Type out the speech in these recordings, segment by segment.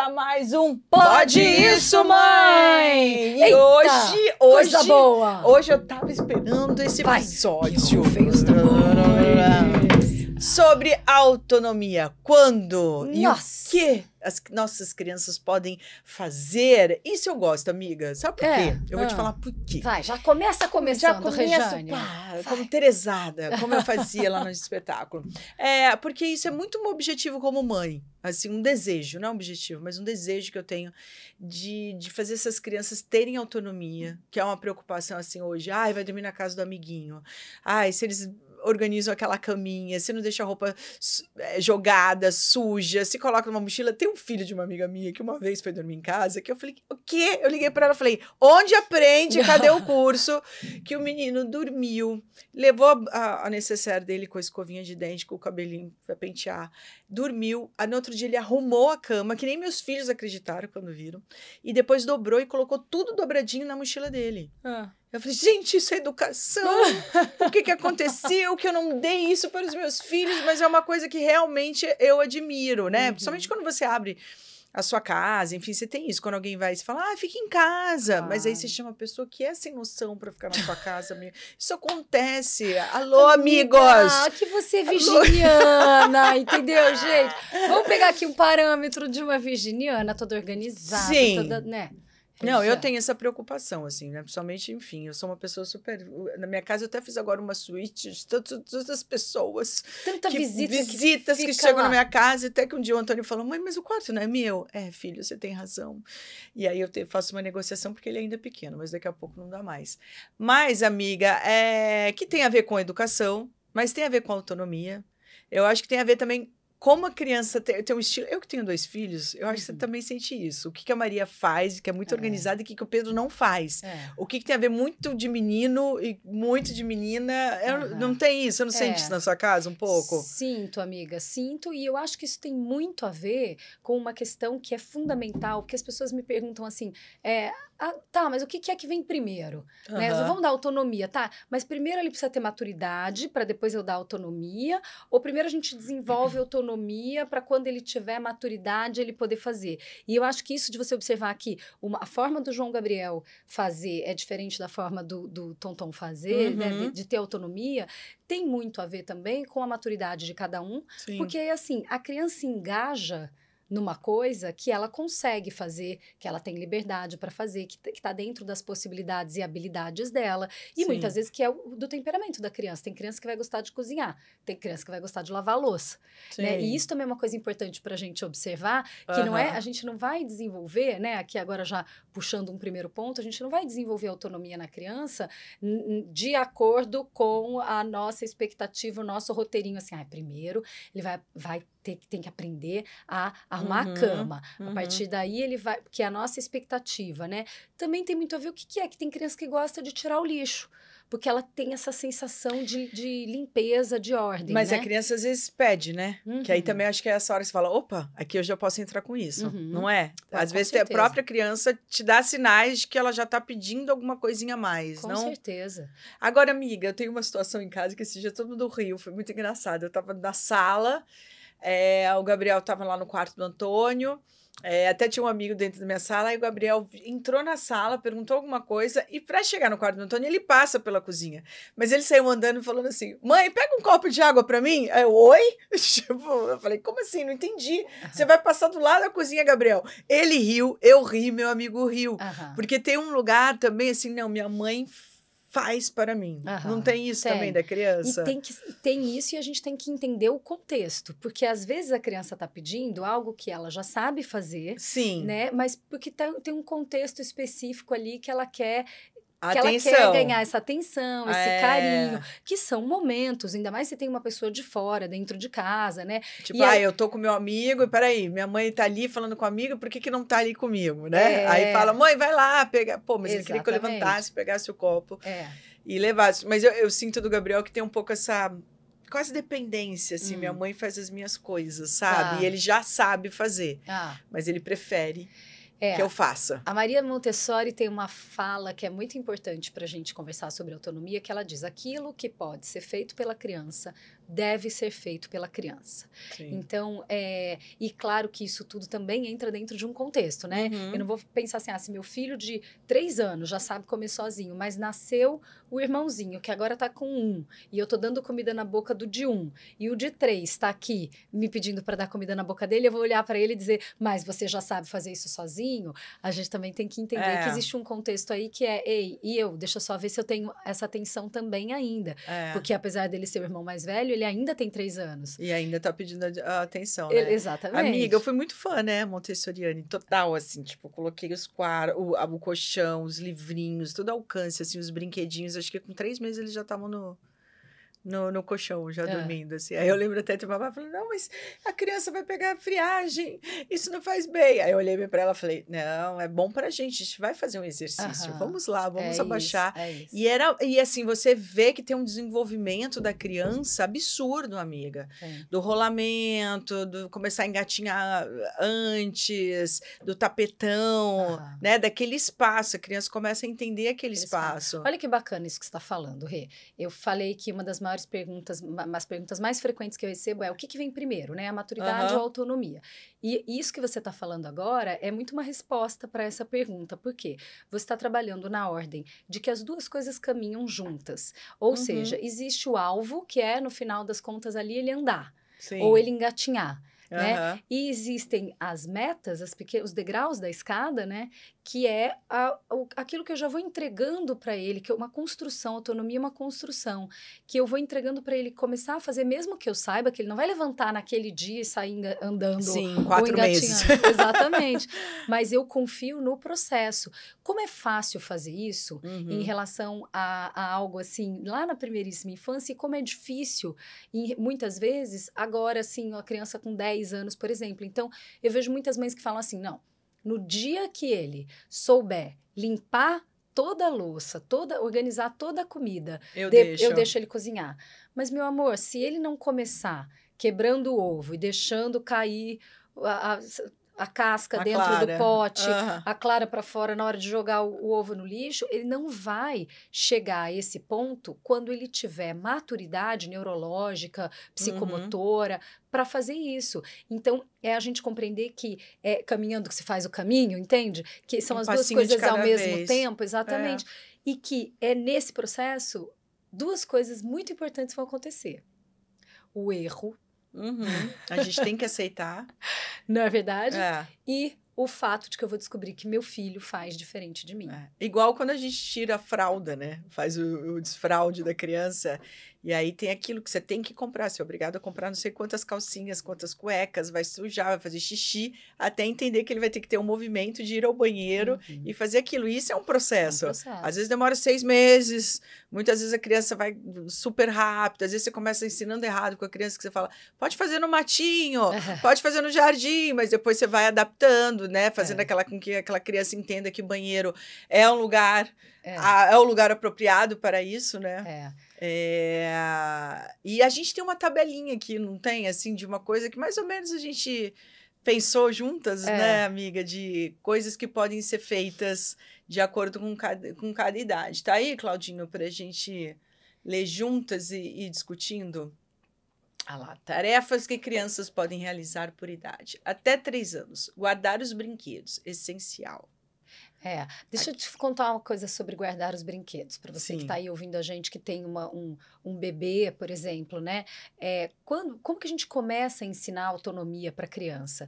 a mais um Pode Isso, Mãe! E Eita, hoje, coisa boa! Hoje eu tava esperando esse episódio. Veio os tambores. Sobre autonomia. Quando Nossa. e o que as nossas crianças podem fazer. Isso eu gosto, amiga. Sabe por quê? Eu vou te falar por quê. Vai, já começa Rejane. Como Teresada, como eu fazia lá no espetáculo. Porque isso é muito um objetivo como mãe. Assim, um desejo, não é um objetivo, mas um desejo que eu tenho de fazer essas crianças terem autonomia, que é uma preocupação assim hoje. Ai, vai dormir na casa do amiguinho. Ai, se eles organizam aquela caminha, se não deixa a roupa jogada, suja, se coloca numa mochila. Tem um filho de uma amiga minha que uma vez foi dormir em casa, que eu falei, o quê? Eu liguei para ela e falei, onde aprende? Cadê o curso? Que o menino dormiu, levou a necessaire dele com a escovinha de dente, com o cabelinho para pentear, dormiu. No outro dia ele arrumou a cama, que nem meus filhos acreditaram quando viram, e depois dobrou e colocou tudo dobradinho na mochila dele. Eu falei, gente, isso é educação. O que aconteceu? Que eu não dei isso para os meus filhos, mas é uma coisa que realmente eu admiro, né? Uhum. Principalmente quando você abre a sua casa, enfim, você tem isso. Quando alguém vai e você fala, fica em casa. Mas aí você chama a pessoa que é sem noção para ficar na sua casa. Isso acontece. Alô, amigos! Que você é virginiana, entendeu, gente? Vamos pegar aqui um parâmetro de uma virginiana toda organizada. Sim. Toda, né? Não, eu tenho essa preocupação, assim, né? Principalmente, enfim, eu sou uma pessoa super... Na minha casa, eu até fiz agora uma suíte de tantas pessoas... visitas que chegam lá na minha casa. Até que um dia o Antônio falou, mãe, mas o quarto não é meu? Filho, você tem razão. E aí eu faço uma negociação, porque ele ainda é pequeno, mas daqui a pouco não dá mais. Mas, amiga, que tem a ver com educação, mas tem a ver com autonomia. Eu acho que tem a ver também... Como a criança tem um estilo... Eu que tenho 2 filhos, eu acho que você também sente isso. O que a Maria faz, que é muito organizada, e o que o Pedro não faz. O que tem a ver muito de menino e muito de menina. Não tem isso? Você não sente isso na sua casa um pouco? Sinto, amiga, sinto. E eu acho que isso tem muito a ver com uma questão que é fundamental, porque as pessoas me perguntam assim... tá, mas o que é que vem primeiro? Né? Vamos dar autonomia, tá? Mas primeiro ele precisa ter maturidade, para depois eu dar autonomia, ou primeiro a gente desenvolve autonomia para quando ele tiver maturidade ele poder fazer. E eu acho que isso de você observar que a forma do João Gabriel fazer é diferente da forma do Tonton fazer, né? De ter autonomia, tem muito a ver também com a maturidade de cada um, Sim. Porque assim, a criança engaja numa coisa que ela consegue fazer, que ela tem liberdade para fazer, que está dentro das possibilidades e habilidades dela. E muitas vezes que é do temperamento da criança. Tem criança que vai gostar de cozinhar, tem criança que vai gostar de lavar a louça. Né? E isso também é uma coisa importante para a gente observar, que não é, a gente não vai desenvolver, né? Aqui agora já puxando um primeiro ponto, a gente não vai desenvolver autonomia na criança de acordo com a nossa expectativa, o nosso roteirinho, assim, primeiro ele vai tem que aprender a arrumar a cama. A partir daí, ele vai... Que é a nossa expectativa, né? Também tem muito a ver o que é. Que tem criança que gosta de tirar o lixo. Porque ela tem essa sensação de limpeza, de ordem, Mas né? a criança às vezes pede, né? Que aí também acho que é essa hora que você fala, opa, aqui eu já posso entrar com isso. Não é? Às vezes a própria criança te dá sinais de que ela já tá pedindo alguma coisinha a mais, com não? Com certeza. Agora, amiga, eu tenho uma situação em casa que esse dia todo mundo riu, foi muito engraçado. Eu tava na sala... o Gabriel estava lá no quarto do Antônio, até tinha um amigo dentro da minha sala, aí o Gabriel entrou na sala, perguntou alguma coisa, e para chegar no quarto do Antônio, ele passa pela cozinha. Mas ele saiu andando falando assim, mãe, pega um copo de água para mim? Aí eu, oi? Eu falei, como assim? Não entendi. Você vai passar do lado da cozinha, Gabriel. Ele riu, eu ri, meu amigo riu. Porque tem um lugar também, assim, não, minha mãe faz para mim. Não tem isso também da criança? E tem isso e a gente tem que entender o contexto. Porque às vezes a criança está pedindo algo que ela já sabe fazer. Sim. Né? Mas porque tem um contexto específico ali que ela quer... Atenção. Que ela quer ganhar essa atenção, esse carinho, que são momentos, ainda mais se tem uma pessoa de fora, dentro de casa, né? Tipo, eu tô com meu amigo, e peraí, minha mãe tá ali falando com o amigo, por que não tá ali comigo, né? Aí fala, mãe, vai lá, pega. Pô, mas ele queria que eu levantasse, pegasse o copo e levasse. Mas eu sinto do Gabriel que tem um pouco essa... quase dependência, assim, minha mãe faz as minhas coisas, sabe? E ele já sabe fazer, mas ele prefere... que eu faça. A Maria Montessori tem uma fala que é muito importante para a gente conversar sobre autonomia, que ela diz, aquilo que pode ser feito pela criança deve ser feito pela criança. Sim. Então, e claro que isso tudo também entra dentro de um contexto, né? Uhum. Eu não vou pensar assim, se meu filho de 3 anos já sabe comer sozinho, mas nasceu o irmãozinho, que agora tá com 1, e eu tô dando comida na boca do de 1, e o de 3 tá aqui me pedindo para dar comida na boca dele, eu vou olhar para ele e dizer, mas você já sabe fazer isso sozinho? A gente também tem que entender que existe um contexto aí que ei, deixa eu só ver se eu tenho essa atenção também ainda. Porque apesar dele ser o irmão mais velho, ele ainda tem 3 anos. E ainda tá pedindo a atenção, né? Exatamente. Amiga, eu fui muito fã, né, Montessoriane, total, assim, tipo, coloquei os quadros, o colchão, os livrinhos, tudo ao alcance, assim, os brinquedinhos, acho que com 3 meses eles já estavam no colchão, já dormindo, assim. Aí eu lembro até de babá falando, não, mas a criança vai pegar friagem, isso não faz bem. Aí eu olhei pra ela e falei, não, é bom pra gente, a gente vai fazer um exercício, vamos lá, vamos abaixar. Isso. E assim, você vê que tem um desenvolvimento da criança absurdo, amiga. Sim. Do rolamento, do começar a engatinhar antes, do tapetão, né, daquele espaço, a criança começa a entender aquele espaço. Olha que bacana isso que você está falando, Rê. Eu falei que uma das maiores perguntas, as perguntas mais frequentes que eu recebo é o que vem primeiro, né? A maturidade ou a autonomia? E isso que você está falando agora é muito uma resposta para essa pergunta. Por quê? Você está trabalhando na ordem de que as duas coisas caminham juntas. Ou seja, existe o alvo, que é, no final das contas, ali ele andar. Sim. Ou ele engatinhar. Né? E existem as metas, os degraus da escada, né? Que é aquilo que eu já vou entregando para ele, que é uma construção, autonomia é uma construção, que eu vou entregando para ele começar a fazer, mesmo que eu saiba que ele não vai levantar naquele dia e sair andando. Sim, 4 meses. Exatamente. Mas eu confio no processo. Como é fácil fazer isso em relação a algo assim, lá na primeiríssima infância, e como é difícil, e muitas vezes, agora, assim, a criança com 10 anos, por exemplo. Então, eu vejo muitas mães que falam assim, não, no dia que ele souber limpar toda a louça, organizar toda a comida, eu deixo ele cozinhar. Mas, meu amor, se ele não começar quebrando o ovo e deixando cair a casca dentro do pote, a clara para fora na hora de jogar o ovo no lixo, ele não vai chegar a esse ponto quando ele tiver maturidade neurológica, psicomotora, para fazer isso. Então, é a gente compreender que é caminhando que se faz o caminho, entende? Que são as duas coisas ao mesmo tempo, exatamente. E que é nesse processo, duas coisas muito importantes vão acontecer. O erro. A gente tem que aceitar. Não é verdade? E o fato de que eu vou descobrir que meu filho faz diferente de mim. Igual quando a gente tira a fralda, né? Faz o desfraude da criança. E aí tem aquilo que você tem que comprar. Você é obrigado a comprar não sei quantas calcinhas, quantas cuecas, vai sujar, vai fazer xixi, até entender que ele vai ter que ter um movimento de ir ao banheiro e fazer aquilo. Isso é um processo. Às vezes demora 6 meses, muitas vezes a criança vai super rápido, às vezes você começa ensinando errado com a criança, que você fala, pode fazer no matinho, pode fazer no jardim, mas depois você vai adaptando, né? Fazendo com que aquela criança entenda que o banheiro é um lugar, é o lugar apropriado para isso, né? E a gente tem uma tabelinha aqui, não tem, assim, de uma coisa que mais ou menos a gente pensou juntas, né, amiga, de coisas que podem ser feitas de acordo com cada idade. Tá aí, Claudinho, para a gente ler juntas e ir discutindo? Lá, tarefas que crianças podem realizar por idade. Até 3 anos. Guardar os brinquedos, essencial. Deixa eu te contar uma coisa sobre guardar os brinquedos, para você que está aí ouvindo a gente, que tem um bebê, por exemplo, né? Como que a gente começa a ensinar autonomia para a criança?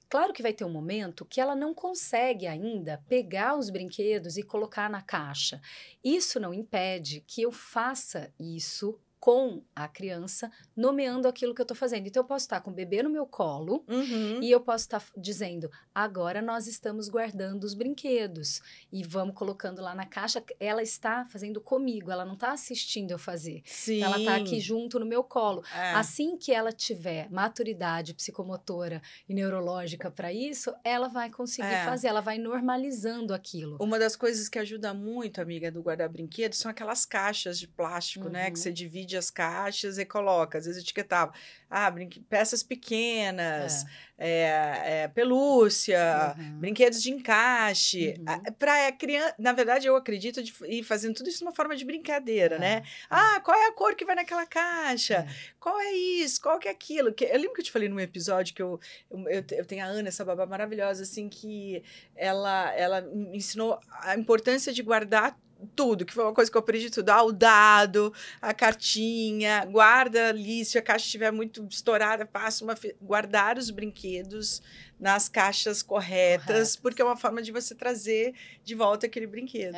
Claro que vai ter um momento que ela não consegue ainda pegar os brinquedos e colocar na caixa. Isso não impede que eu faça isso com a criança, nomeando aquilo que eu estou fazendo. Então, eu posso estar com o bebê no meu colo e eu posso estar dizendo, agora nós estamos guardando os brinquedos e vamos colocando lá na caixa. Ela está fazendo comigo, ela não está assistindo eu fazer. Então, ela está aqui junto no meu colo. Assim que ela tiver maturidade psicomotora e neurológica para isso, ela vai conseguir fazer, ela vai normalizando aquilo. Uma das coisas que ajuda muito, amiga, do guardar brinquedos são aquelas caixas de plástico, né? Que você divide divide as caixas e coloca. Às vezes etiquetava, peças pequenas, pelúcia, brinquedos de encaixe. Para criança, na verdade, eu acredito de ir fazendo tudo isso de uma forma de brincadeira, né? Qual é a cor que vai naquela caixa? Qual é isso? Qual que é aquilo? Eu lembro que eu te falei num episódio que eu tenho a Ana, essa babá maravilhosa, assim, que ela me ensinou a importância de guardar tudo, que foi uma coisa que eu aprendi tudo. O dado, a cartinha, guarda ali, se a caixa estiver muito estourada, passa guardar os brinquedos nas caixas corretas, porque é uma forma de você trazer de volta aquele brinquedo.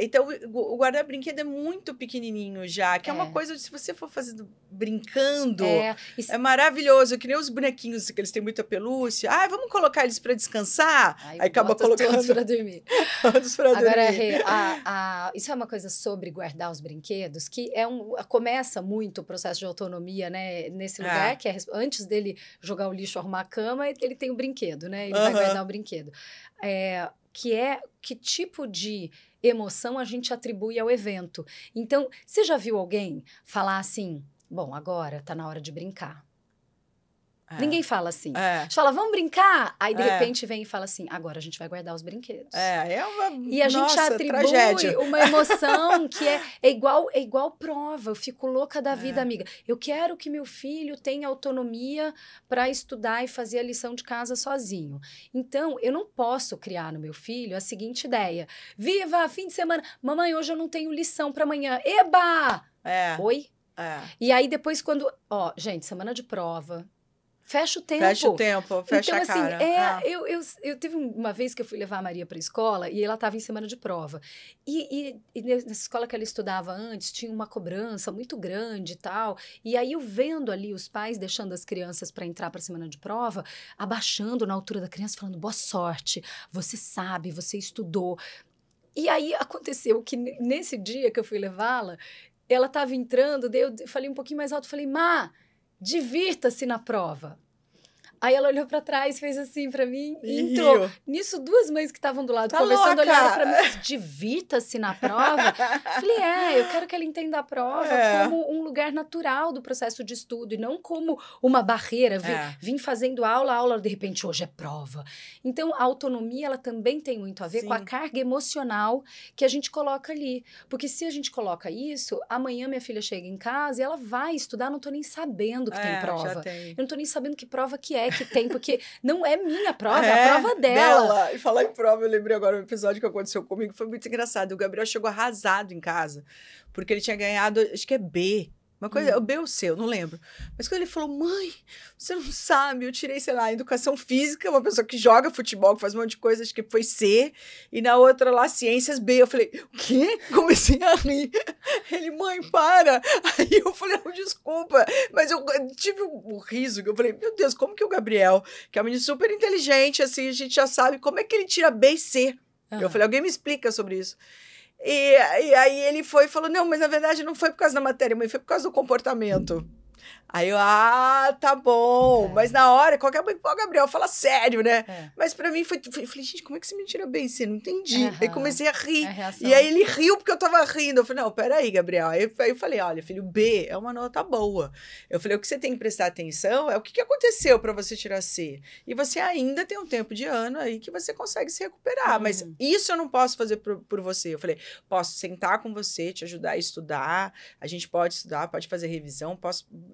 Então, o guarda-brinquedo é muito pequenininho já, que é uma coisa, se você for fazendo brincando, é maravilhoso, que nem os bonequinhos, que eles têm muita pelúcia. Vamos colocar eles para descansar? Aí acaba colocando todos para dormir. Todos para dormir. Agora, isso é uma coisa sobre guardar os brinquedos, que começa muito o processo de autonomia, né, nesse lugar, que é antes dele jogar o lixo, arrumar a cama, ele tem o brinquedo, né? Ele vai guardar o brinquedo. Que tipo de emoção a gente atribui ao evento. Então, você já viu alguém falar assim, bom, agora tá na hora de brincar? Ninguém fala assim. A gente fala, vamos brincar? Aí, de repente, vem e fala assim, agora a gente vai guardar os brinquedos. E a gente atribui uma emoção que é igual prova. Eu fico louca da vida, amiga. Eu quero que meu filho tenha autonomia para estudar e fazer a lição de casa sozinho. Então, eu não posso criar no meu filho a seguinte ideia. Viva, fim de semana. Mamãe, hoje eu não tenho lição para amanhã. Eba! Oi? E aí, depois, gente, semana de prova... Fecha o tempo. Fecha a cara. Eu teve uma vez que eu fui levar a Maria para a escola e ela estava em semana de prova. E nessa escola que ela estudava antes, tinha uma cobrança muito grande e tal. E aí eu vendo ali os pais deixando as crianças para entrar para a semana de prova, abaixando na altura da criança, falando, boa sorte, você sabe, você estudou. E aí aconteceu que nesse dia que eu fui levá-la, ela estava entrando, daí eu falei um pouquinho mais alto, falei, Má, divirta-se na prova. Aí ela olhou pra trás, fez assim pra mim e entrou. Nisso, duas mães que estavam do lado conversando olharam pra mim, divirta-se na prova. Falei, eu quero que ela entenda a prova como um lugar natural do processo de estudo e não como uma barreira. Vim fazendo aula, de repente hoje é prova. Então, a autonomia, ela também tem muito a ver com a carga emocional que a gente coloca ali. Porque se a gente coloca isso, amanhã minha filha chega em casa e ela vai estudar, não tô nem sabendo que tem prova. Eu não tô nem sabendo que prova que tem, porque não é minha prova, é a prova dela. E falar em prova, eu lembrei agora um episódio que aconteceu comigo, foi muito engraçado. O Gabriel chegou arrasado em casa, porque ele tinha ganhado, acho que é B. Uma coisa, o B ou C, eu não lembro. Mas quando ele falou, mãe, você não sabe, eu tirei, sei lá, educação física, uma pessoa que joga futebol, que faz um monte de coisa, acho que foi C, e na outra lá, ciências B. Eu falei, o quê? Comecei a rir. Ele, mãe, para. Aí eu falei, não, desculpa, mas eu tive um riso, que eu falei, meu Deus, como que o Gabriel, que é um menino super inteligente, assim, a gente já sabe, como é que ele tira B e C? Eu falei, alguém me explica sobre isso. E aí ele foi e falou, não, mas na verdade não foi por causa da matéria, mas foi por causa do comportamento. Aí eu, tá bom. Mas na hora, qualquer mãe, Gabriel, fala sério, né? Mas pra mim, falei, gente, como é que você me tira bem? Você não entendi. Aí comecei a rir. E aí ele riu porque eu tava rindo. Eu falei, não, peraí, Gabriel. Aí eu falei, olha, filho, B é uma nota boa. Eu falei, o que você tem que prestar atenção é o que aconteceu pra você tirar C. E você ainda tem um tempo de ano aí que você consegue se recuperar. Mas isso eu não posso fazer por você. Eu falei, posso sentar com você, te ajudar a estudar. A gente pode estudar, pode fazer revisão,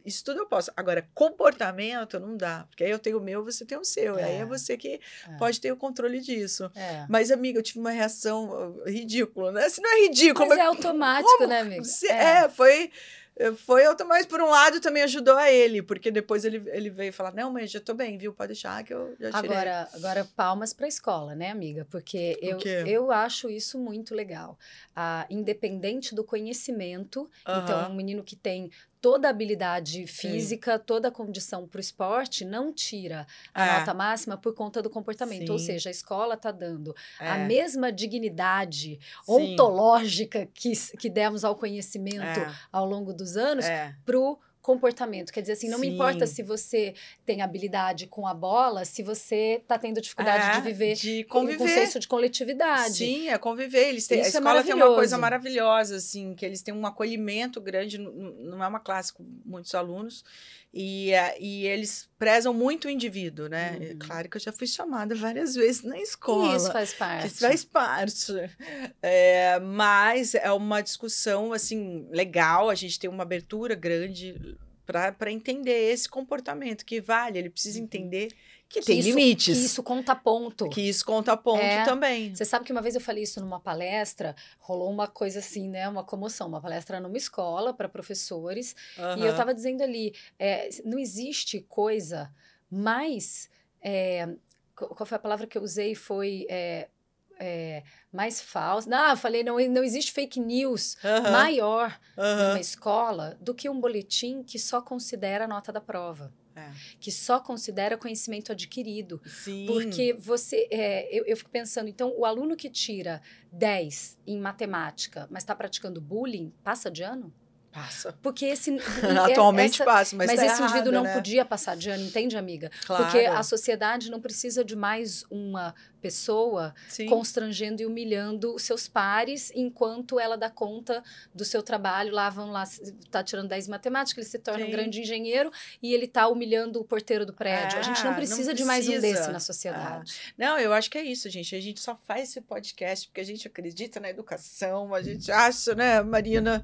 isso tudo eu posso. Agora, comportamento não dá. Porque aí eu tenho o meu, você tem o seu. E aí é você que pode ter o controle disso. Mas, amiga, eu tive uma reação ridícula, né? Se não é ridículo... Mas é automático, né, amiga? Foi automático. Por um lado, também ajudou a ele. Porque depois ele veio falar, não, mãe, já tô bem, viu? Pode deixar que eu já tirei. Agora palmas pra escola, né, amiga? Porque eu acho isso muito legal. Independente do conhecimento, então, um menino que tem toda a habilidade física, toda a condição para o esporte, não tira a nota máxima por conta do comportamento. Ou seja, a escola está dando a mesma dignidade ontológica que demos ao conhecimento ao longo dos anos para o comportamento. Quer dizer assim, não me importa se você tem habilidade com a bola, se você está tendo dificuldade de viver de com conviver. um senso de coletividade. Sim, é conviver. Eles têm, a Isso é escola tem uma coisa maravilhoso. maravilhosa, assim, que eles têm um acolhimento grande, não é uma classe com muitos alunos, e eles prezam muito o indivíduo, né? É claro que eu já fui chamada várias vezes na escola. Isso faz parte. Isso faz parte. Mas é uma discussão, assim, legal, a gente tem uma abertura grande para entender esse comportamento que vale, ele precisa entender que tem limites. Que isso conta ponto. Que isso conta ponto também. Você sabe que uma vez eu falei isso numa palestra, rolou uma coisa assim, né? Uma comoção, uma palestra numa escola para professores, e eu estava dizendo ali, não existe coisa mais... qual foi a palavra que eu usei? Foi... mais falsa. Não, eu falei, não existe fake news maior numa escola do que um boletim que só considera a nota da prova. Que só considera conhecimento adquirido. Sim. Porque você... eu fico pensando, então, o aluno que tira 10 em matemática, mas está praticando bullying, passa de ano? Passa. Porque esse... Atualmente passa, mas tá esse indivíduo errado, não podia passar de ano, entende, amiga? Claro. Porque a sociedade não precisa de mais uma pessoa constrangendo e humilhando os seus pares enquanto ela dá conta do seu trabalho. Lá tá tirando 10 em matemática, ele se torna um grande engenheiro e ele tá humilhando o porteiro do prédio. A gente não precisa de mais um desse na sociedade. Não, eu acho que é isso, gente. A gente só faz esse podcast porque a gente acredita na educação, a gente acha, né, Marina,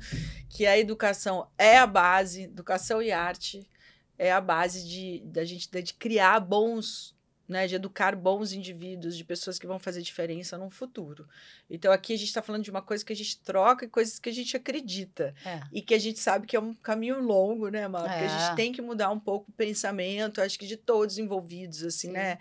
que a educação é a base, educação e arte é a base de criar bons, né, de educar bons indivíduos, de pessoas que vão fazer diferença no futuro. Então, aqui a gente está falando de uma coisa que a gente troca e coisas que a gente acredita. E que a gente sabe que é um caminho longo, né, Mar? Porque a gente tem que mudar um pouco o pensamento, acho que de todos envolvidos, assim, né?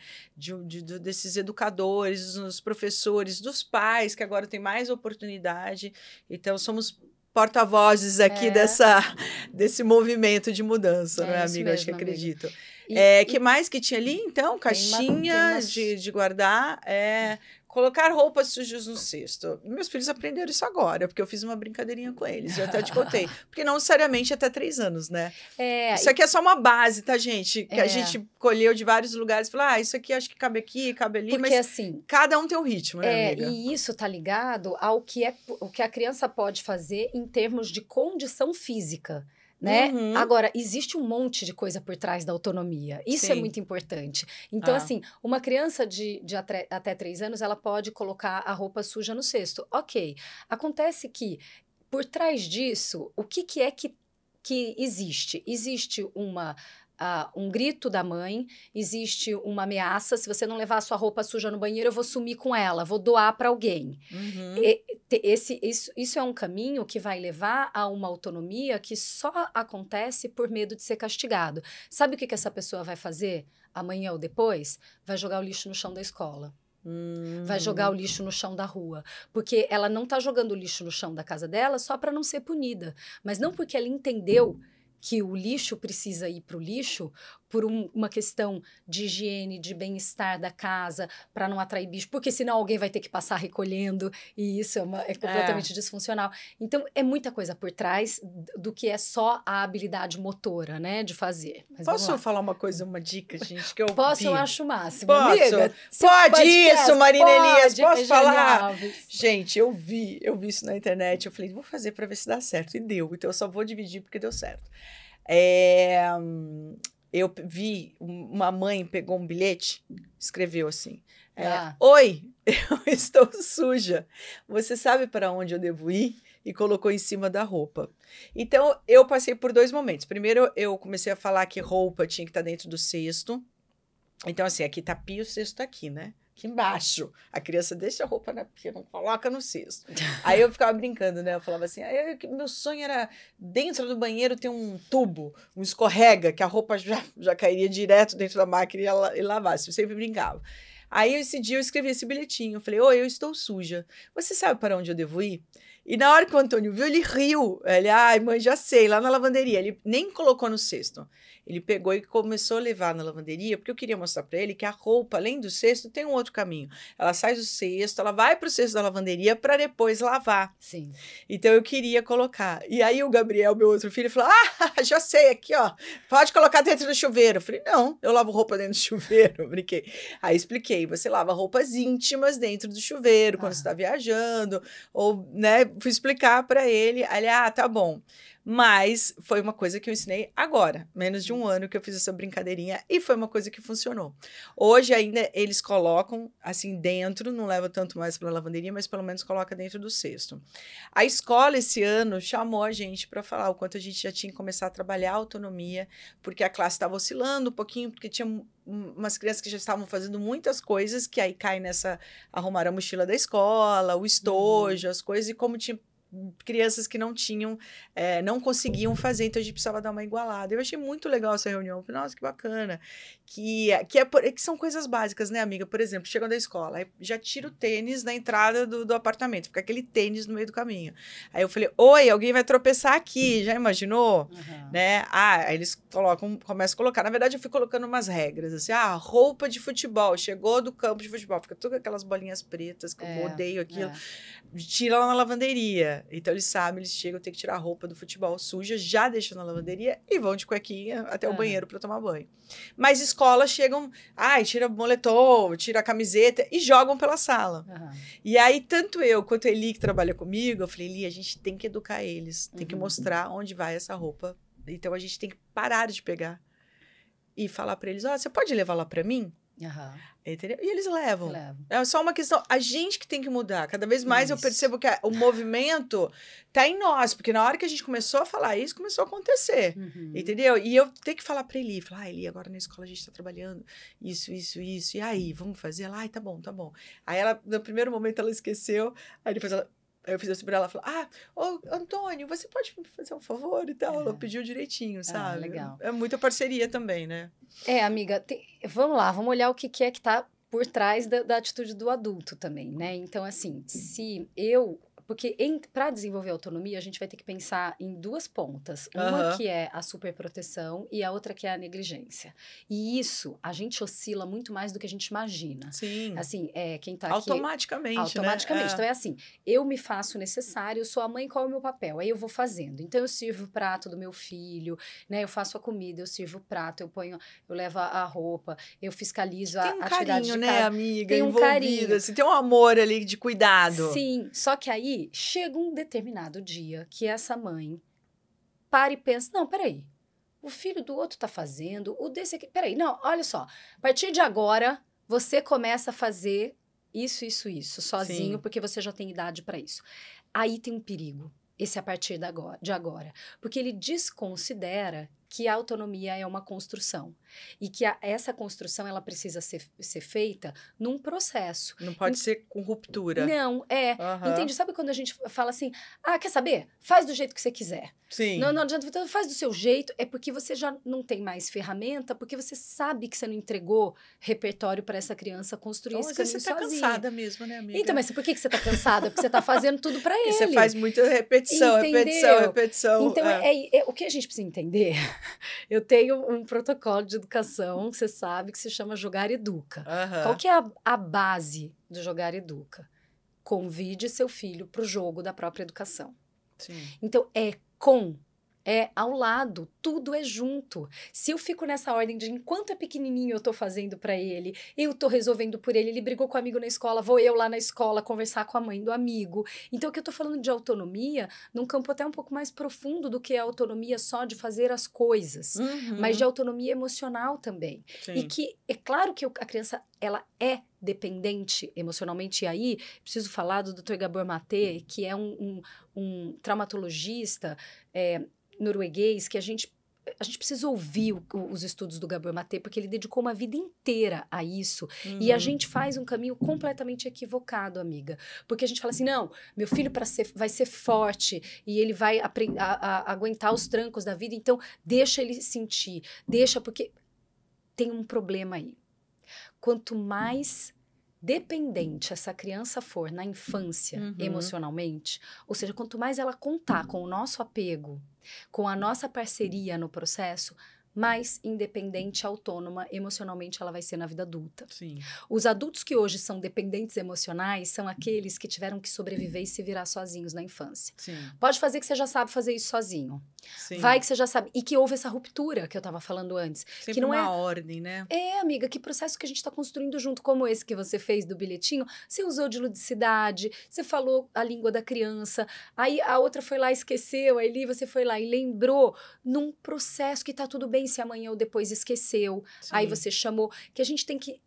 Desses educadores, dos professores, dos pais, que agora têm mais oportunidade. Então, somos porta-vozes aqui desse movimento de mudança, não é, amiga? Mesmo, acho que acredito. Que mais que tinha ali, então? Caixinha de guardar, colocar roupas sujas no cesto. Meus filhos aprenderam isso agora, porque eu fiz uma brincadeirinha com eles, já até te contei. Porque não necessariamente até 3 anos, né? Isso aqui é só uma base, tá, gente? Que a gente colheu de vários lugares e falou, isso aqui acho que cabe aqui, cabe ali, porque, mas assim, cada um tem um ritmo, né, amiga? E isso tá ligado ao que a criança pode fazer em termos de condição física. Né? Agora, existe um monte de coisa por trás da autonomia. Isso é muito importante. Então, assim, uma criança de até 3 anos, ela pode colocar a roupa suja no cesto. Ok. Acontece que, por trás disso, o que existe? Existe um grito da mãe, existe uma ameaça, se você não levar a sua roupa suja no banheiro, eu vou sumir com ela, vou doar para alguém. Isso é um caminho que vai levar a uma autonomia que só acontece por medo de ser castigado. Sabe o que essa pessoa vai fazer amanhã ou depois? Vai jogar o lixo no chão da escola. Vai jogar o lixo no chão da rua. Porque ela não está jogando o lixo no chão da casa dela só para não ser punida. Mas não porque ela entendeu que o lixo precisa ir para o lixo por uma questão de higiene, de bem-estar da casa, para não atrair bicho, porque senão alguém vai ter que passar recolhendo, e isso é completamente disfuncional. Então, é muita coisa por trás do que é só a habilidade motora, né, de fazer. Mas posso falar uma coisa, uma dica, gente, que eu Posso, vi? eu acho o máximo. Posso? Amiga, pode isso, Marina Elias, posso falar? Genial. Gente, eu vi isso na internet, eu falei, vou fazer para ver se dá certo, e deu, então eu só vou dividir porque deu certo. Eu vi, uma mãe pegou um bilhete, escreveu assim, oi, eu estou suja, você sabe para onde eu devo ir? E colocou em cima da roupa. Então, eu passei por 2 momentos. Primeiro, eu comecei a falar que roupa tinha que estar dentro do cesto. Então, assim, aqui tá pia, o cesto tá aqui, né? Aqui embaixo. A criança deixa a roupa na pia, não coloca no cesto. Aí eu ficava brincando, né? Eu falava assim, meu sonho era dentro do banheiro ter um tubo, um escorrega, que a roupa já cairia direto dentro da máquina e lavasse. Eu sempre brincava. Aí esse dia eu escrevi esse bilhetinho. Eu falei, oi, eu estou suja. Você sabe para onde eu devo ir? E na hora que o Antônio viu, ele riu. Ele, ai, mãe, já sei, lá na lavanderia. Ele nem colocou no cesto. Ele pegou e começou a levar na lavanderia, porque eu queria mostrar para ele que a roupa, além do cesto, tem um outro caminho. Ela sai do cesto, ela vai para o cesto da lavanderia para depois lavar. Sim. Então eu queria colocar. E aí o Gabriel, meu outro filho, falou: ah, já sei, aqui, ó, pode colocar dentro do chuveiro. Eu falei: não, eu lavo roupa dentro do chuveiro. Brinquei. Aí expliquei: você lava roupas íntimas dentro do chuveiro quando você está viajando, ou, né, fui explicar para ele. Aí ele, tá bom. Mas foi uma coisa que eu ensinei agora, menos de um ano que eu fiz essa brincadeirinha, e foi uma coisa que funcionou. Hoje ainda eles colocam assim dentro, não leva tanto mais para a lavanderia, mas pelo menos coloca dentro do cesto. A escola esse ano chamou a gente para falar o quanto a gente já tinha que começar a trabalhar a autonomia, porque a classe estava oscilando um pouquinho, porque tinha umas crianças que já estavam fazendo muitas coisas, que aí cai nessa arrumar a mochila da escola, o estojo, as coisas, e como tinha crianças que não tinham, não conseguiam fazer, então a gente precisava dar uma igualada. Eu achei muito legal essa reunião. Falei, nossa, que bacana. Que são coisas básicas, né, amiga? Por exemplo, chegam da escola, aí já tira o tênis na entrada do apartamento, fica aquele tênis no meio do caminho. Aí eu falei, oi, alguém vai tropeçar aqui, já imaginou? Né? Aí eles começam a colocar. Na verdade, eu fui colocando umas regras, assim, roupa de futebol, chegou do campo de futebol, fica tudo aquelas bolinhas pretas, que eu odeio aquilo. Tira lá na lavanderia. Então, eles sabem, eles chegam, tem que tirar a roupa do futebol suja, já deixam na lavanderia e vão de cuequinha até o banheiro para tomar banho. Mas escolas chegam, tira o moletom, tira a camiseta e jogam pela sala. E aí, tanto eu quanto a Eli, que trabalha comigo, eu falei, Eli, a gente tem que educar eles, tem que mostrar onde vai essa roupa. Então, a gente tem que parar de pegar e falar para eles, você pode levar lá para mim? Entendeu? E eles levam. É só uma questão, a gente que tem que mudar. Cada vez mais eu percebo que o movimento tá em nós, porque na hora que a gente começou a falar isso, começou a acontecer. Entendeu? E eu tenho que falar pra Eli, Eli, agora na escola a gente tá trabalhando isso. E aí, vamos fazer? Ela, tá bom. Aí ela, no primeiro momento, ela esqueceu, aí depois eu fiz assim pra ela, falou, ô, Antônio, você pode me fazer um favor e tal? Ela pediu direitinho, sabe? Legal. É muita parceria também, né? Amiga, vamos lá, vamos olhar o que é que tá por trás da atitude do adulto também, né? Então, assim, porque para desenvolver autonomia, a gente vai ter que pensar em duas pontas. Uma que é a superproteção e a outra que é a negligência. E isso, a gente oscila muito mais do que a gente imagina. Sim. Assim, quem tá automaticamente, aqui... Automaticamente, né? Então é assim, eu me faço necessário, eu sou a mãe, qual é o meu papel? Aí eu vou fazendo. Então eu sirvo o prato do meu filho, né? Eu faço a comida, eu sirvo o prato, eu levo a roupa, eu fiscalizo a atividade de casa. Tem um carinho, né, amiga? Tem um carinho. Assim, tem um amor ali de cuidado. Sim, só que aí chega um determinado dia que essa mãe para e pensa, não, peraí, o filho do outro tá fazendo, o desse aqui, peraí, não, olha só, a partir de agora, você começa a fazer isso, sozinho, porque você já tem idade para isso. Aí tem um perigo, esse a partir de agora, porque ele desconsidera que a autonomia é uma construção e que essa construção ela precisa ser feita num processo. Não pode ser com ruptura. Não, entende? Sabe quando a gente fala assim, quer saber? Faz do jeito que você quiser. Sim. Não adianta, faz do seu jeito, é porque você já não tem mais ferramenta, porque você sabe que você não entregou repertório para essa criança construir esse caminho sozinha. Você tá cansada mesmo, né, amiga? Então, mas por que você tá cansada? Porque você tá fazendo tudo para ele. Você faz muita repetição. Então, o que a gente precisa entender... Eu tenho um protocolo de educação, você sabe, que se chama Jogar Educa. Qual que é a base do Jogar Educa? Convide seu filho para o jogo da própria educação. Sim. Então, é ao lado, tudo é junto. Se eu fico nessa ordem de enquanto é pequenininho eu tô fazendo para ele, eu tô resolvendo por ele brigou com o amigo na escola, vou eu lá na escola conversar com a mãe do amigo. Então, o que eu tô falando de autonomia, num campo até um pouco mais profundo do que a autonomia só de fazer as coisas, mas de autonomia emocional também. Sim. E que, é claro que a criança, ela é dependente emocionalmente, e aí preciso falar do Dr. Gabor Mate, que é um traumatologista norueguês, que a gente precisa ouvir os estudos do Gabor Mate, porque ele dedicou uma vida inteira a isso, e a gente faz um caminho completamente equivocado, amiga, porque a gente fala assim, não, meu filho vai ser forte, e ele vai aguentar os trancos da vida, então deixa ele sentir, porque tem um problema aí. Quanto mais dependente essa criança for na infância, Uhum. emocionalmente, ou seja, quanto mais ela contar com o nosso apego, com a nossa parceria no processo, mais independente, autônoma, emocionalmente ela vai ser na vida adulta. Sim. Os adultos que hoje são dependentes emocionais são aqueles que tiveram que sobreviver e se virar sozinhos na infância. Sim. Pode fazer que você já sabe fazer isso sozinho. Sim. Vai que você já sabe. E que houve essa ruptura que eu estava falando antes. Sempre que não uma ordem, né? É, amiga, que processo que a gente está construindo junto, como esse que você fez do bilhetinho. Você usou de ludicidade, você falou a língua da criança, aí a outra foi lá e esqueceu, aí você foi lá e lembrou, num processo que tá tudo bem se amanhã ou depois esqueceu. Sim. Aí você chamou, que a gente tem que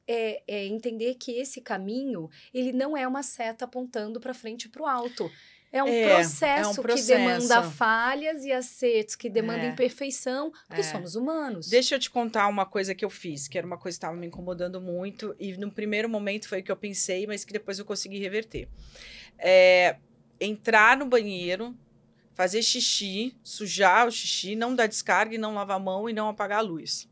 entender que esse caminho, ele não é uma seta apontando para frente e para o alto. É um processo que demanda falhas e acertos, que demanda imperfeição, porque somos humanos. Deixa eu te contar uma coisa que eu fiz, que era uma coisa que estava me incomodando muito, e no primeiro momento foi o que eu pensei, mas que depois eu consegui reverter. Entrar no banheiro, fazer xixi, sujar o xixi, não dar descarga e não lavar a mão e não apagar a luz.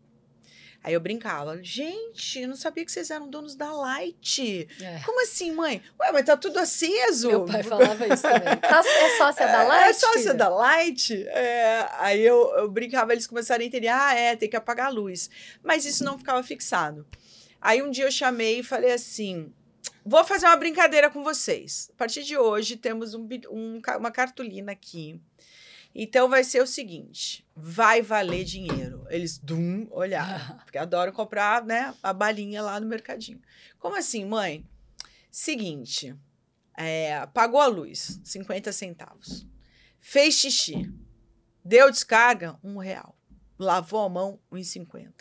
Aí eu brincava, gente, eu não sabia que vocês eram donos da Light. Como assim, mãe? Ué, mas tá tudo aceso. Meu pai falava isso também. É sócia da Light? É sócia da Light? Aí eu brincava, eles começaram a entender, tem que apagar a luz. Mas isso não ficava fixado. Aí um dia eu chamei e falei assim, vou fazer uma brincadeira com vocês. A partir de hoje temos uma cartolina aqui. Então, vai ser o seguinte, vai valer dinheiro. Eles, olharam, porque adoram comprar, né, a balinha lá no mercadinho. Como assim, mãe? Seguinte, pagou a luz, 50 centavos. Fez xixi, deu descarga, R$1. Lavou a mão, R$1,50.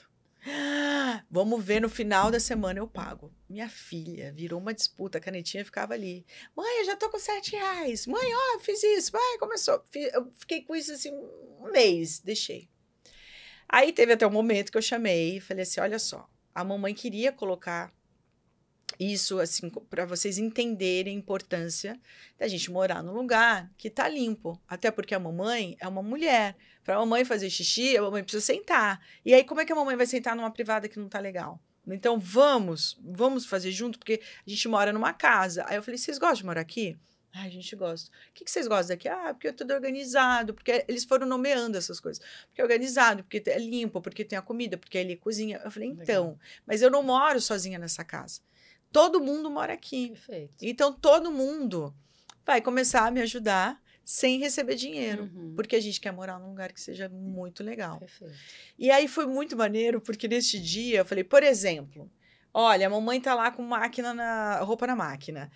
Vamos ver, no final da semana eu pago. Minha filha virou uma disputa, a canetinha ficava ali. Mãe, eu já tô com R$7. Mãe, ó, fiz isso. Vai, começou. Eu fiquei com isso assim um mês, deixei. Aí teve até um momento que eu chamei e falei assim, olha só, a mamãe queria colocar isso assim para vocês entenderem a importância da gente morar num lugar que tá limpo. Até porque a mamãe é uma mulher. Para a mamãe fazer xixi, a mamãe precisa sentar. E aí, como é que a mamãe vai sentar numa privada que não tá legal? Então, vamos fazer junto, porque a gente mora numa casa. Aí eu falei, vocês gostam de morar aqui? A gente gosta. O que vocês gostam daqui? Porque é tudo organizado, porque eles foram nomeando essas coisas. Porque é organizado, porque é limpo, porque tem a comida, porque ele cozinha. Eu falei, então, mas eu não moro sozinha nessa casa. Todo mundo mora aqui. Perfeito. Então, todo mundo vai começar a me ajudar sem receber dinheiro. Porque a gente quer morar num lugar que seja muito legal. Perfeito. E aí foi muito maneiro, porque neste dia eu falei, por exemplo, olha, a mamãe tá lá com roupa na máquina.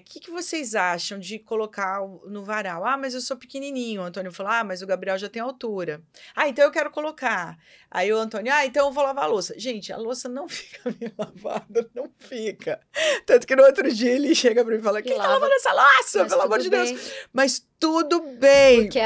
Que vocês acham de colocar no varal? Mas eu sou pequenininho. O Antônio falou, mas o Gabriel já tem altura. Então eu quero colocar. Aí o Antônio, então eu vou lavar a louça. Gente, a louça não fica bem lavada, não fica. Tanto que no outro dia ele chega pra mim e fala, quem tá lavando essa louça? Pelo amor de Deus. Mas tudo bem. Porque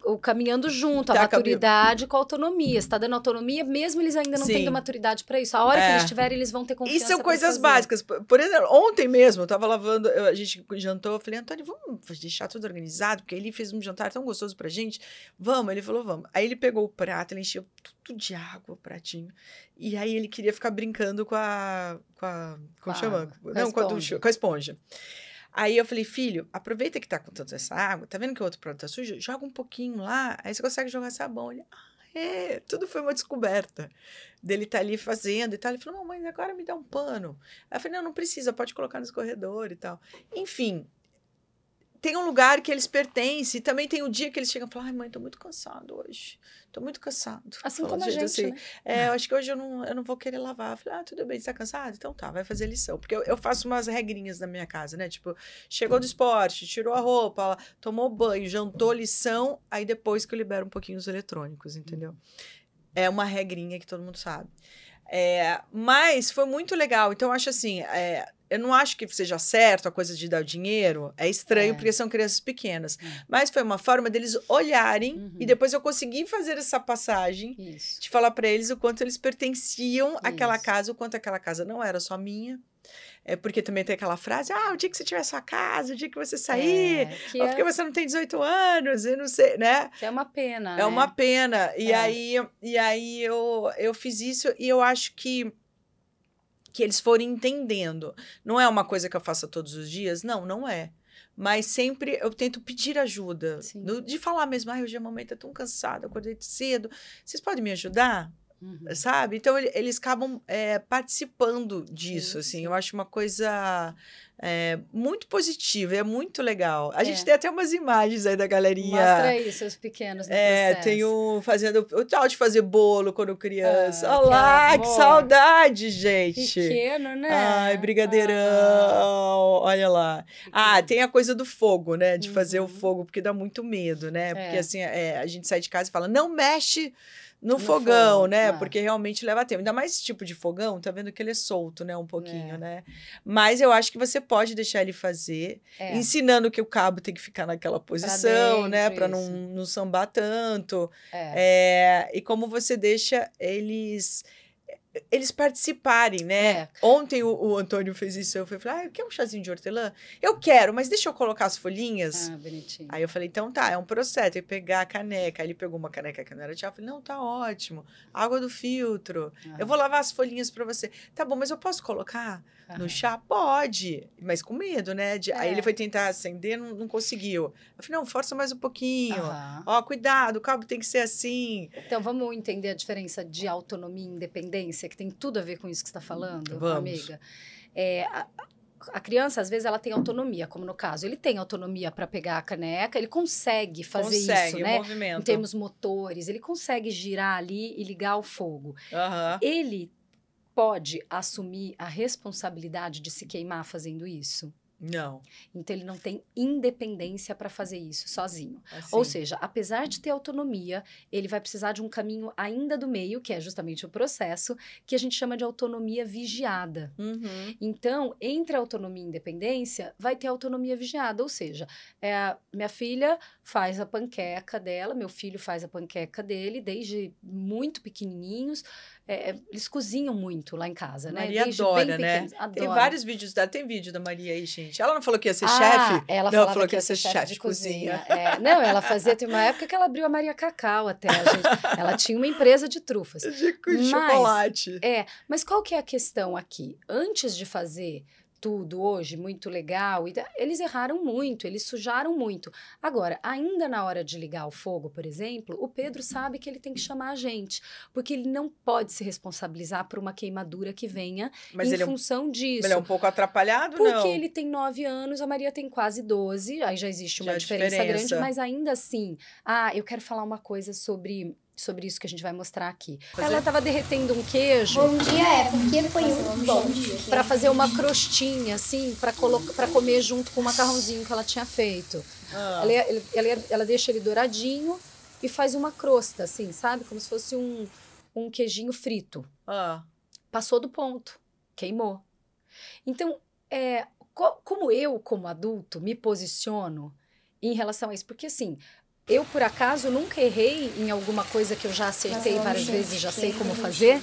o caminhando junto, a maturidade com a autonomia. Você tá dando autonomia, mesmo eles ainda não tendo maturidade para isso. A hora que eles tiverem, eles vão ter confiança. Isso são coisas básicas. Por exemplo, ontem mesmo, eu tava lavando, a gente jantou, eu falei, Antônio, vamos deixar tudo organizado, porque ele fez um jantar tão gostoso pra gente. Vamos, ele falou, vamos. Aí ele pegou o prato, ele encheu tudo de água, o pratinho. E aí ele queria ficar brincando com como chama? Não, com a esponja. Aí eu falei, filho, aproveita que tá com tanta essa água, tá vendo que o outro prato tá sujo? Joga um pouquinho lá, aí você consegue jogar sabão. Ele, tudo foi uma descoberta. Dele tá ali fazendo e tal. Ele falou, mamãe, agora me dá um pano. Aí eu falei, não precisa, pode colocar no escorredor e tal. Enfim, tem um lugar que eles pertencem, e também tem o dia que eles chegam e falam, mãe, tô muito cansado hoje. Tô muito cansado. Assim como a gente, assim, né? Eu acho que hoje eu não vou querer lavar. Eu falei, tudo bem, você tá cansado? Então tá, vai fazer lição. Porque eu faço umas regrinhas na minha casa, né? Tipo, chegou do esporte, tirou a roupa, tomou banho, jantou, lição, aí depois que eu libero um pouquinho os eletrônicos, entendeu? É uma regrinha que todo mundo sabe. Mas foi muito legal. Então, eu acho assim, eu não acho que seja certo a coisa de dar o dinheiro. É estranho, porque são crianças pequenas. Mas foi uma forma deles olharem. E depois eu consegui fazer essa passagem. Isso. De falar para eles o quanto eles pertenciam àquela casa. O quanto aquela casa não era só minha. Porque também tem aquela frase, o dia que você tiver sua casa, o dia que você sair, ou porque você não tem 18 anos, eu não sei, né? Que é uma pena, É uma pena. E aí eu fiz isso e eu acho que que eles forem entendendo. Não é uma coisa que eu faça todos os dias? Não, não é. Mas sempre eu tento pedir ajuda. De falar mesmo, hoje a mamãe tá tão cansada, acordei cedo. Vocês podem me ajudar? Sabe? Então, eles acabam participando disso, assim. Eu acho uma coisa muito positiva, é muito legal. A gente tem até umas imagens aí da galerinha. Mostra aí, seus pequenos no processo. Tenho fazendo o tal de fazer bolo quando criança. Olá, que saudade, gente. Pequeno, né? Ai, brigadeirão. Olha lá. Tem a coisa do fogo, né? De fazer o fogo, porque dá muito medo, né? Porque assim, a gente sai de casa e fala, não mexe no fogão, né? Porque realmente leva tempo. Ainda mais esse tipo de fogão, tá vendo que ele é solto, né? Um pouquinho, né? Mas eu acho que você pode deixar ele fazer, ensinando que o cabo tem que ficar naquela posição, né? Para não sambar tanto. E como você deixa eles participarem, né? Ontem o Antônio fez isso, eu falei, quer um chazinho de hortelã? Eu quero, mas deixa eu colocar as folhinhas. Bonitinho. Aí eu falei, então tá, é um processo, tem que pegar a caneca. Aí ele pegou uma caneca que não era chá, eu falei, não, tá ótimo, água do filtro, eu vou lavar as folhinhas pra você. Tá bom, mas eu posso colocar no chá? Pode, mas com medo, né? Aí ele foi tentar acender, não conseguiu. Eu falei, não, força mais um pouquinho. Ó, cuidado, o cabo tem que ser assim. Então, vamos entender a diferença de autonomia e independência, que tem tudo a ver com isso que você está falando, amiga. A criança, às vezes, ela tem autonomia, como no caso. Ele tem autonomia para pegar a caneca, ele consegue fazer isso, né? Movimento. Em termos motores, ele consegue girar ali e ligar o fogo. Ele pode assumir a responsabilidade de se queimar fazendo isso? Não. Então, ele não tem independência para fazer isso sozinho. Ou seja, apesar de ter autonomia, ele vai precisar de um caminho ainda do meio, que é justamente o processo, que a gente chama de autonomia vigiada. Então, entre a autonomia e a independência, vai ter autonomia vigiada. Ou seja, minha filha faz a panqueca dela, meu filho faz a panqueca dele, desde muito pequenininhos. Eles cozinham muito lá em casa, né? Maria Desde adora, bem né? Adora. Tem vários vídeos dela. Tem vídeo da Maria aí, gente. Ela não falou que ia ser chefe? Ela não, falou que ia ser chefe de cozinha. Não, ela fazia... Tem uma época que ela abriu a Maria Cacau até, gente. Ela tinha uma empresa de trufas. De chocolate. Mas qual que é a questão aqui? Antes de fazer tudo hoje, muito legal, eles erraram muito, eles sujaram muito. Agora, ainda na hora de ligar o fogo, por exemplo, o Pedro sabe que ele tem que chamar a gente, porque ele não pode se responsabilizar por uma queimadura que venha função disso. Ele é um pouco atrapalhado, porque não? Porque ele tem 9 anos, a Maria tem quase 12, aí já existe uma diferença grande, mas ainda assim... eu quero falar uma coisa sobre isso que a gente vai mostrar aqui. Ela estava derretendo um queijo. Bom dia, porque foi um bom dia. Para fazer uma crostinha, assim, para comer junto com o macarrãozinho que ela tinha feito. Ela deixa ele douradinho e faz uma crosta, assim, sabe? Como se fosse um queijinho frito. Passou do ponto, queimou. Então, como eu, como adulto, me posiciono em relação a isso? Porque, assim... Eu, por acaso, nunca errei em alguma coisa que eu já acertei várias vezes e já sei como fazer?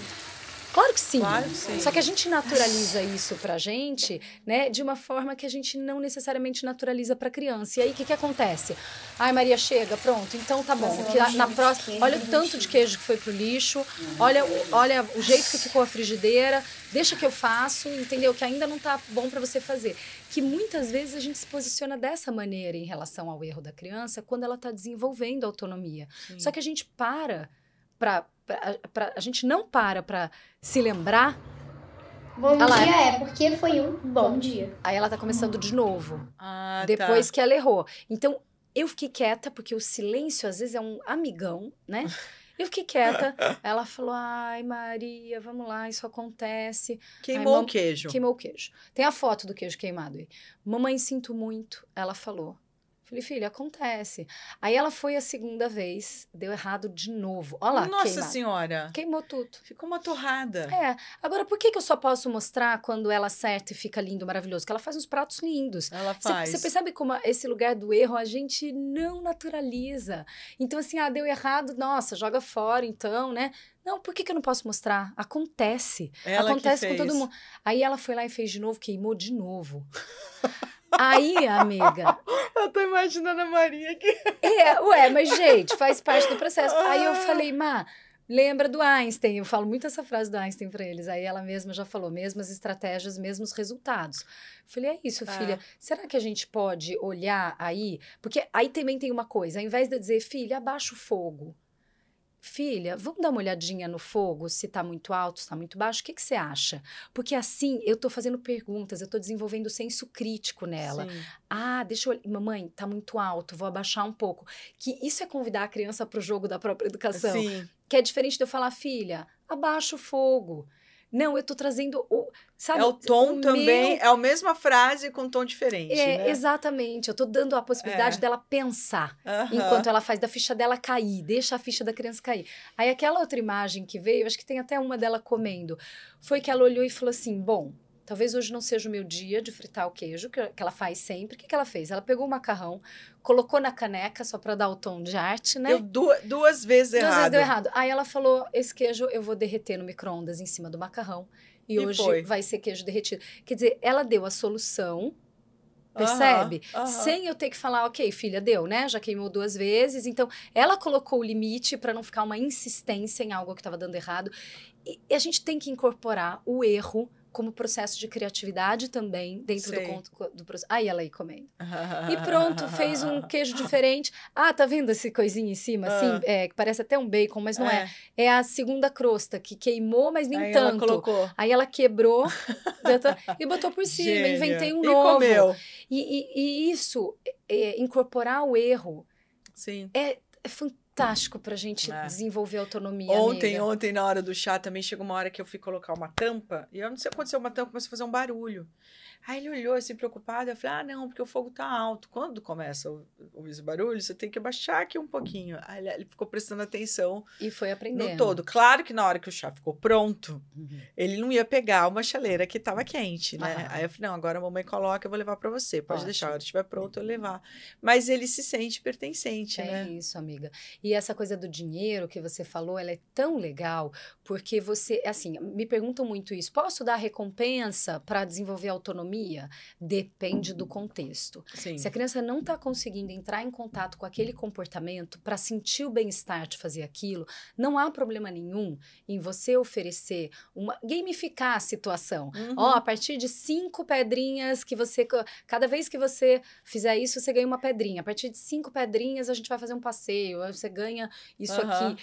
Claro que sim. Claro que sim. Só que a gente naturaliza isso pra gente, né, de uma forma que a gente não necessariamente naturaliza pra criança. E aí, o que acontece? Ai, Maria, chega, pronto, então tá bom. Que na próxima, olha o tanto de queijo que foi pro lixo, olha o jeito que ficou a frigideira, deixa que eu faço, entendeu? Que ainda não tá bom pra você fazer. Que muitas vezes a gente se posiciona dessa maneira em relação ao erro da criança quando ela tá desenvolvendo a autonomia. Sim. Só que a gente a gente não para se lembrar. Bom dia, porque foi um bom dia. Aí ela tá começando de novo. Depois que ela errou. Então, eu fiquei quieta, porque o silêncio, às vezes, é um amigão, né? Eu fiquei quieta. Ela falou, ai, Maria, vamos lá, isso acontece. Queimou o queijo. Queimou o queijo. Tem a foto do queijo queimado aí. Mamãe, sinto muito. Ela falou. Falei, filha, acontece. Aí ela foi a segunda vez, deu errado de novo. Olha lá, Nossa Senhora. Queimou tudo. Ficou uma torrada. Agora, por que eu só posso mostrar quando ela acerta e fica lindo, maravilhoso? Porque ela faz uns pratos lindos. Ela faz. Você percebe como esse lugar do erro a gente não naturaliza. Então, assim, deu errado, nossa, joga fora então, né? Não, por que eu não posso mostrar? Acontece. Acontece com todo mundo. Aí ela foi lá e fez de novo, queimou de novo. Aí, amiga... Eu tô imaginando a Maria aqui. Mas, gente, faz parte do processo. Aí eu falei, Lembra do Einstein, eu falo muito essa frase do Einstein para eles, aí ela mesma já falou, mesmas estratégias, mesmos resultados. Eu falei, é isso, filha, será que a gente pode olhar aí? Porque aí também tem uma coisa, ao invés de eu dizer, filha, abaixa o fogo. Filha, vamos dar uma olhadinha no fogo, se tá muito alto, se tá muito baixo, o que você acha? Porque assim, eu tô fazendo perguntas, eu tô desenvolvendo o senso crítico nela. Sim. Deixa eu... Mamãe, tá muito alto, vou abaixar um pouco. Que isso é convidar a criança pro jogo da própria educação. Sim. Que é diferente de eu falar, filha, abaixa o fogo. Não, eu tô trazendo o... Sabe, é o tom também, é a mesma frase com tom diferente, né? Exatamente, eu tô dando a possibilidade dela pensar, enquanto ela faz da ficha dela cair, deixa a ficha da criança cair. Aí aquela outra imagem que veio, acho que tem até uma dela comendo, foi que ela olhou e falou assim, bom, talvez hoje não seja o meu dia de fritar o queijo, que ela faz sempre. O que ela fez? Ela pegou o macarrão, colocou na caneca, só para dar o tom de arte, né? Deu duas vezes errado. 2 vezes deu errado. Aí ela falou, esse queijo eu vou derreter no micro-ondas em cima do macarrão. E hoje vai ser queijo derretido. Quer dizer, ela deu a solução, percebe? Sem eu ter que falar, ok, filha, deu, né? Já queimou 2 vezes. Então, ela colocou o limite para não ficar uma insistência em algo que estava dando errado. E a gente tem que incorporar o erro como processo de criatividade também dentro do processo. Aí ela aí comendo. E pronto, fez um queijo diferente. Tá vendo esse coisinha em cima, assim? Que parece até um bacon, mas não é. É a segunda crosta, que queimou, mas nem tanto. Ela colocou. Aí ela quebrou e botou por cima. Gênia. Inventei um novo. Comeu. E isso, incorporar o erro, sim, é fantástico pra gente desenvolver autonomia, Ontem, na hora do chá, também chegou uma hora que eu fui colocar uma tampa, e eu não sei o que aconteceu, uma tampa começou a fazer um barulho. Aí ele olhou assim, preocupado, eu falei, não, porque o fogo tá alto. Quando começa a ouvir esse barulho, você tem que abaixar aqui um pouquinho. Aí ele ficou prestando atenção. E foi aprendendo. No todo. Claro que na hora que o chá ficou pronto, ele não ia pegar uma chaleira que tava quente, né? Aí eu falei, não, agora a mamãe coloca, eu vou levar pra você. Pode deixar, a hora que estiver pronto, eu levar. Mas ele se sente pertencente, né? É isso, amiga. E essa coisa do dinheiro que você falou, ela é tão legal, porque você, assim, me perguntam muito isso. Posso dar recompensa para desenvolver autonomia? Depende do contexto. Sim. Se a criança não está conseguindo entrar em contato com aquele comportamento para sentir o bem-estar de fazer aquilo, não há problema nenhum em você oferecer gamificar a situação. A partir de 5 pedrinhas que você... Cada vez que você fizer isso, você ganha uma pedrinha. A partir de 5 pedrinhas, a gente vai fazer um passeio. Você ganha isso aqui.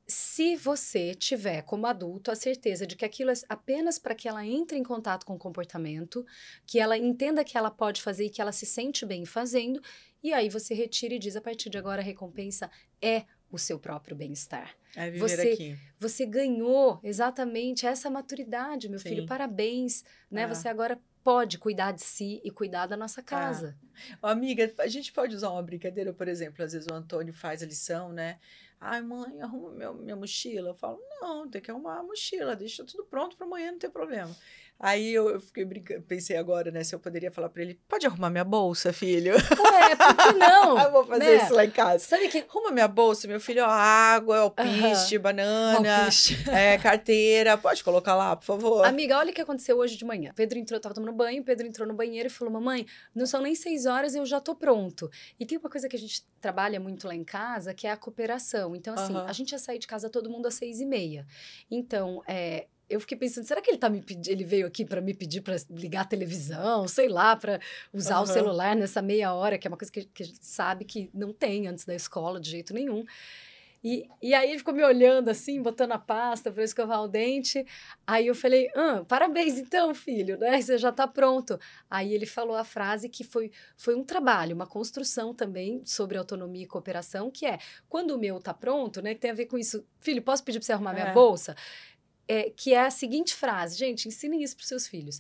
Se você tiver, como adulto, a certeza de que aquilo é apenas para que ela entre em contato com o comportamento, que ela entenda que ela pode fazer e que ela se sente bem fazendo, e aí você retira e diz, a partir de agora a recompensa é o seu próprio bem-estar. É viver aqui. Você ganhou exatamente essa maturidade, meu filho. Parabéns, né? Você agora pode cuidar de si e cuidar da nossa casa. Amiga, a gente pode usar uma brincadeira, por exemplo, às vezes o Antônio faz a lição, né? Ai, mãe, arruma minha mochila. Eu falo, não, tem que arrumar a mochila, deixa tudo pronto para amanhã, não tem problema. Aí eu fiquei brincando, pensei agora, né, se eu poderia falar para ele, pode arrumar minha bolsa, filho? Por que não? Eu vou fazer isso lá em casa. Sabe que... Arruma minha bolsa, meu filho, água, alpiste, banana, carteira, pode colocar lá, por favor? Amiga, olha o que aconteceu hoje de manhã. Pedro entrou, tava tomando banho, Pedro entrou no banheiro e falou, mamãe, não são nem 6 horas, eu já tô pronto. E tem uma coisa que a gente trabalha muito lá em casa, que é a cooperação. Então, assim, a gente ia sair de casa todo mundo às 6h30. Então, eu fiquei pensando, será que ele veio aqui para me pedir para ligar a televisão, sei lá, para usar o celular nessa meia hora, que é uma coisa que a gente sabe que não tem antes da escola de jeito nenhum. E aí ele ficou me olhando assim, botando a pasta para escovar o dente. Aí eu falei, parabéns então, filho, né? Você já tá pronto. Aí ele falou a frase que foi um trabalho, uma construção também sobre autonomia e cooperação, que é, quando o meu tá pronto, né? Que tem a ver com isso, filho, posso pedir para você arrumar minha bolsa? Que é a seguinte frase, gente, ensinem isso para seus filhos.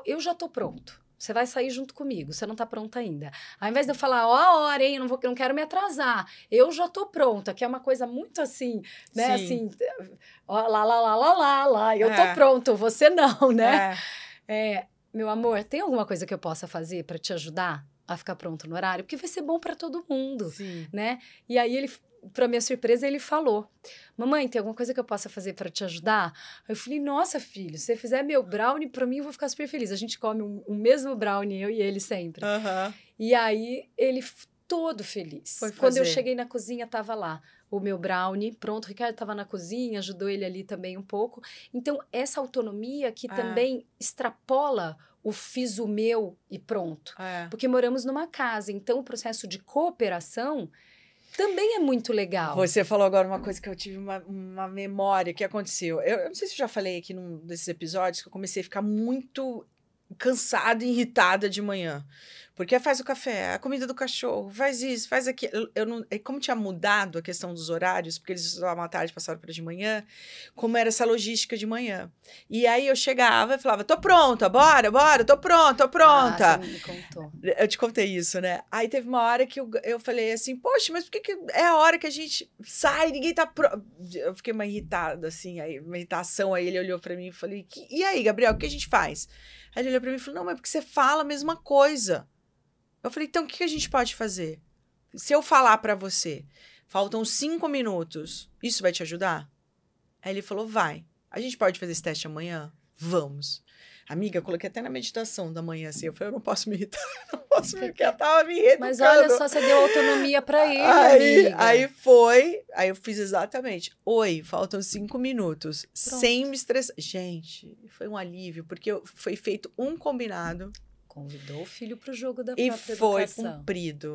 Eu já tô pronto. Você vai sair junto comigo, você não tá pronta ainda. Ao invés de eu falar, a hora, hein, eu não quero me atrasar. Eu já tô pronta, que é uma coisa muito assim, né? Sim. Assim, lá, eu tô pronto, você não, né? Meu amor, tem alguma coisa que eu possa fazer para te ajudar a ficar pronto no horário? Porque vai ser bom para todo mundo, né? E aí ele... Para minha surpresa, ele falou, mamãe, tem alguma coisa que eu possa fazer para te ajudar? Eu falei, nossa, filho, se você fizer meu brownie, para mim eu vou ficar super feliz. A gente come o mesmo brownie, eu e ele sempre. E aí, ele todo feliz. Quando eu cheguei na cozinha, tava lá, o meu brownie, pronto, o Ricardo estava na cozinha, ajudou ele ali também um pouco. Então, essa autonomia que também extrapola o fiz o meu e pronto. Porque moramos numa casa, então o processo de cooperação também é muito legal. Você falou agora uma coisa que eu tive uma memória que aconteceu. Eu não sei se eu já falei aqui num desses episódios que eu comecei a ficar muito cansada e irritada de manhã. Porque faz o café, a comida do cachorro, faz isso, faz aquilo. Como tinha mudado a questão dos horários, porque eles estudavam à tarde, passaram para de manhã, como era essa logística de manhã. E aí eu chegava e falava, tô pronta, bora, tô pronta. Você me contou. Eu te contei isso, né? Aí teve uma hora que eu falei assim, poxa, mas por que é a hora que a gente sai, ninguém tá pronto? Eu fiquei uma irritada, assim, uma irritação. Aí ele olhou para mim e falei, e aí, Gabriel, o que a gente faz? Aí ele olhou para mim e falou, não, mas porque você fala a mesma coisa. Eu falei, então o que a gente pode fazer? Se eu falar para você, faltam 5 minutos, isso vai te ajudar? Aí ele falou, vai. A gente pode fazer esse teste amanhã? Vamos. Amiga, eu coloquei até na meditação da manhã, assim. Eu falei, eu não posso me irritar, porque eu tava me reeducando. Mas olha só, você deu autonomia para ele, amiga. Aí eu fiz exatamente. Oi, faltam 5 minutos. Pronto. Sem me estressar. Gente, foi um alívio, porque foi feito um combinado. Convidou o filho para o jogo da própria educação.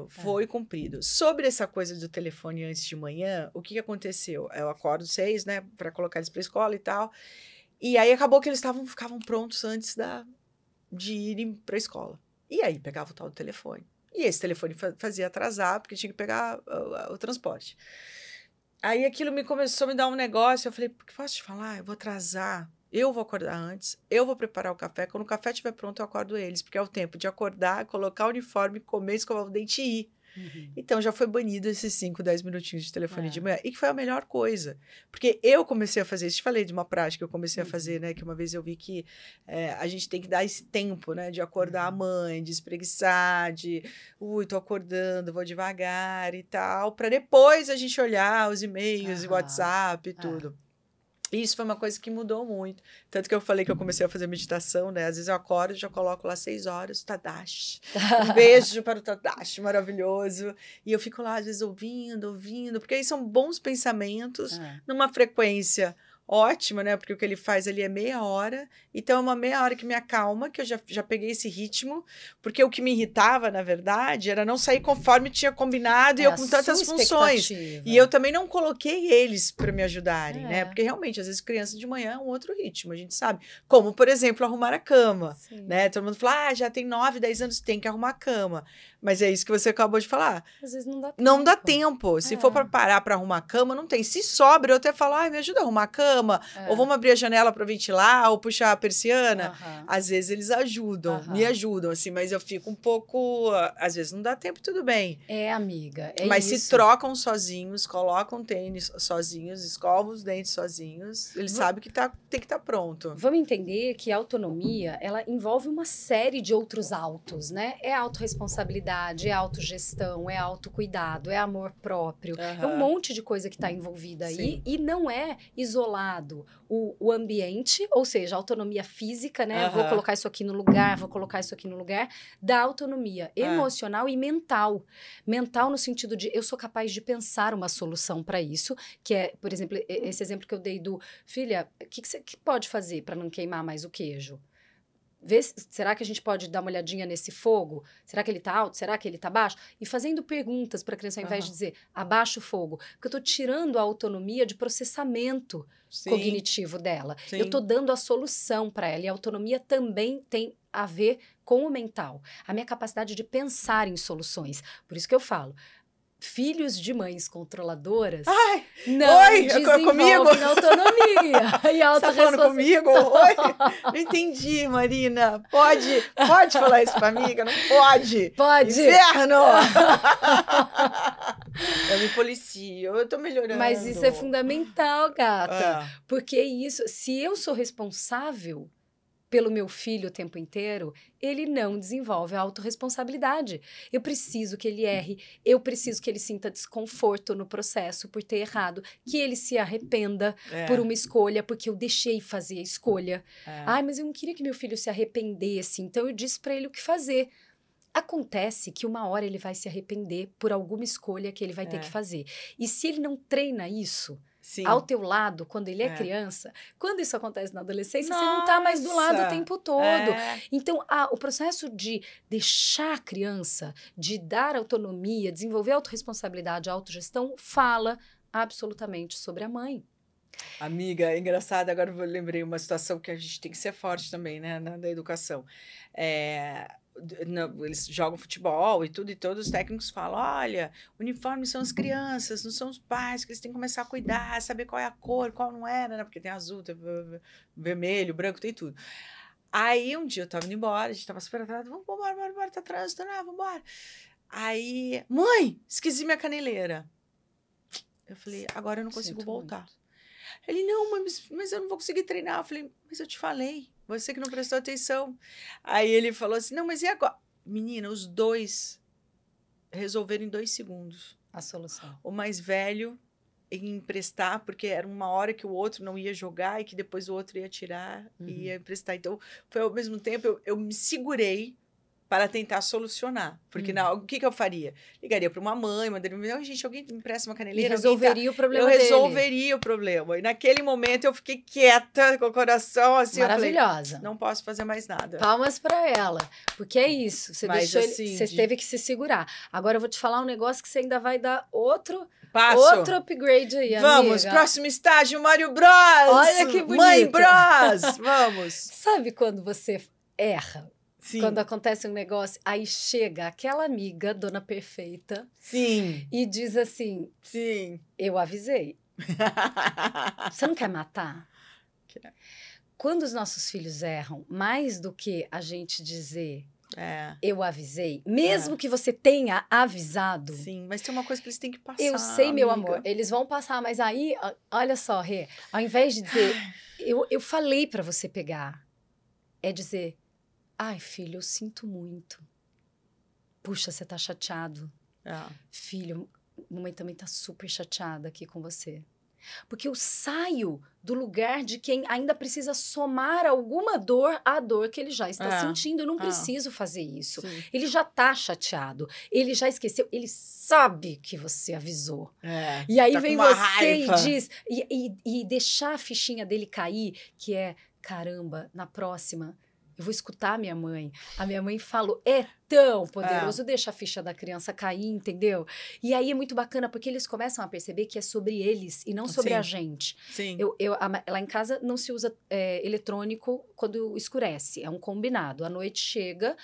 Foi cumprido. Sobre essa coisa do telefone antes de manhã, o que aconteceu? Eu acordo 6, né, para colocar eles para escola e tal. E aí acabou que eles ficavam prontos antes de irem para a escola. E aí pegava o tal do telefone. E esse telefone fazia atrasar, porque tinha que pegar o transporte. Aí aquilo começou a me dar um negócio. Eu falei, posso te falar? Eu vou atrasar. Eu vou acordar antes, eu vou preparar o café. Quando o café estiver pronto, eu acordo eles. Porque é o tempo de acordar, colocar o uniforme, comer, escovar o dente e ir. Então, já foi banido esses 5, 10 minutinhos de telefone de manhã. E que foi a melhor coisa. Porque eu comecei a fazer isso. Te falei de uma prática que eu comecei a fazer, né? Que uma vez eu vi que a gente tem que dar esse tempo, né? De acordar a mãe, de espreguiçar, tô acordando, vou devagar e tal. Para depois a gente olhar os e-mails e WhatsApp e tudo. Isso foi uma coisa que mudou muito. Tanto que eu falei que eu comecei a fazer meditação, né? Às vezes eu acordo e já coloco lá 6 horas, Tadashi. Um beijo para o Tadashi, maravilhoso. E eu fico lá, às vezes, ouvindo, porque aí são bons pensamentos, numa frequência ótima, né? Porque o que ele faz ali é meia hora. Então, é uma meia hora que me acalma, que eu já peguei esse ritmo. Porque o que me irritava, na verdade, era não sair conforme tinha combinado e eu com tantas funções. E eu também não coloquei eles para me ajudarem, né? Porque realmente, às vezes, criança de manhã é um outro ritmo, a gente sabe. Como, por exemplo, arrumar a cama, né? Todo mundo fala, já tem 9, 10 anos, tem que arrumar a cama. Mas é isso que você acabou de falar. Às vezes não dá tempo. Não dá tempo. Se for para parar para arrumar a cama, não tem. Se sobra, eu até falo, me ajuda a arrumar a cama, ou vamos abrir a janela para ventilar, ou puxar a persiana. Às vezes eles ajudam, me ajudam, assim, mas eu fico um pouco... Às vezes não dá tempo, tudo bem. Amiga, mas isso. Se trocam sozinhos, colocam tênis sozinhos, escovam os dentes sozinhos, eles sabem que tem que estar pronto. Vamos entender que a autonomia, ela envolve uma série de outros autos, né? É autorresponsabilidade, é autogestão, é autocuidado, é amor próprio. É um monte de coisa que está envolvida aí e não é isolado. O ambiente, ou seja, a autonomia física, né? Vou colocar isso aqui no lugar, da autonomia emocional e mental. Mental no sentido de eu sou capaz de pensar uma solução para isso, que é, por exemplo, esse exemplo que eu dei do filha, o que você pode fazer para não queimar mais o queijo? Será que a gente pode dar uma olhadinha nesse fogo? Será que ele está alto? Será que ele está baixo? E fazendo perguntas para a criança, ao invés de dizer, abaixa o fogo. Porque eu estou tirando a autonomia de processamento cognitivo dela. Eu estou dando a solução para ela. E a autonomia também tem a ver com o mental. A minha capacidade de pensar em soluções. Por isso que eu falo, filhos de mães controladoras não desenvolvem autonomia e autorresponsabilidade. Tá falando comigo? Oi? Não entendi, Marina. Pode falar isso pra amiga? Não pode. Pode. Inferno! Eu me policio, eu tô melhorando. Mas isso é fundamental, gata. Porque se eu sou responsável pelo meu filho o tempo inteiro, ele não desenvolve a autorresponsabilidade. Eu preciso que ele erre, eu preciso que ele sinta desconforto no processo por ter errado, que ele se arrependa por uma escolha, porque eu deixei fazer a escolha. Mas eu não queria que meu filho se arrependesse, então eu disse para ele o que fazer. Acontece que uma hora ele vai se arrepender por alguma escolha que ele vai ter que fazer. E se ele não treina isso ao teu lado, quando ele é criança, quando isso acontece na adolescência, você não tá mais do lado o tempo todo. Então, o processo de deixar a criança, de dar autonomia, desenvolver autorresponsabilidade, autogestão, fala absolutamente sobre a mãe. Amiga, é engraçado, agora eu lembrei uma situação que a gente tem que ser forte também, né, na educação. Eles jogam futebol e tudo, e todos os técnicos falam, olha, uniformes são as crianças, não são os pais, que eles têm que começar a cuidar, saber qual é a cor, qual não é, né, porque tem azul, tem vermelho, branco, tem tudo. Aí, um dia eu tava indo embora, a gente tava super atrasado, vamos embora, tá trânsito, né, vamos embora. Aí, mãe, esqueci minha caneleira. Eu falei, agora eu não consigo voltar. Muito. Ele, não, mas eu não vou conseguir treinar. Eu falei, mas eu te falei, você que não prestou atenção. Aí ele falou assim, não, mas e agora? Menina, os dois resolveram em 2 segundos. A solução. O mais velho em emprestar, porque era uma hora que o outro não ia jogar e que depois o outro ia tirar e ia emprestar. Então, foi ao mesmo tempo, eu me segurei para tentar solucionar. Porque o que eu faria? Ligaria para uma mãe, mandaria, gente, alguém me empresta uma caneleira? E resolveria o problema dele. Eu resolveria o problema. E naquele momento eu fiquei quieta, com o coração assim. Maravilhosa. Eu falei, não posso fazer mais nada. Palmas para ela. Porque é isso. Você deixou assim, você teve que se segurar. Agora eu vou te falar um negócio que você ainda vai dar outro upgrade aí, Vamos, amiga. Próximo estágio, Mario Bros. Olha que bonito. Mãe Bros. Vamos. Sabe quando você erra? Sim. Quando acontece um negócio, aí chega aquela amiga, dona perfeita, sim, e diz assim, sim, eu avisei. Você não quer matar? Quando os nossos filhos erram, mais do que a gente dizer, eu avisei, mesmo que você tenha avisado. Sim, mas tem uma coisa que eles têm que passar. Eu sei, meu amiga. amor, eles vão passar, mas aí, olha só, Rê, ao invés de dizer, eu falei pra você pegar, é dizer, ai, filho, eu sinto muito. Puxa, você tá chateado. Filho, mamãe também tá super chateada aqui com você. Porque eu saio do lugar de quem ainda precisa somar alguma dor à dor que ele já está sentindo. Eu não preciso fazer isso. Sim. Ele já tá chateado. Ele já esqueceu. Ele sabe que você avisou. E aí vem você raiva. E diz... E deixar a fichinha dele cair, que é, caramba, na próxima... Eu vou escutar a minha mãe. A minha mãe falou, é tão poderoso, deixa a ficha da criança cair, entendeu? E aí é muito bacana, porque eles começam a perceber que é sobre eles e não sobre a gente. Sim. Lá em casa não se usa eletrônico quando escurece, é um combinado. À noite chega...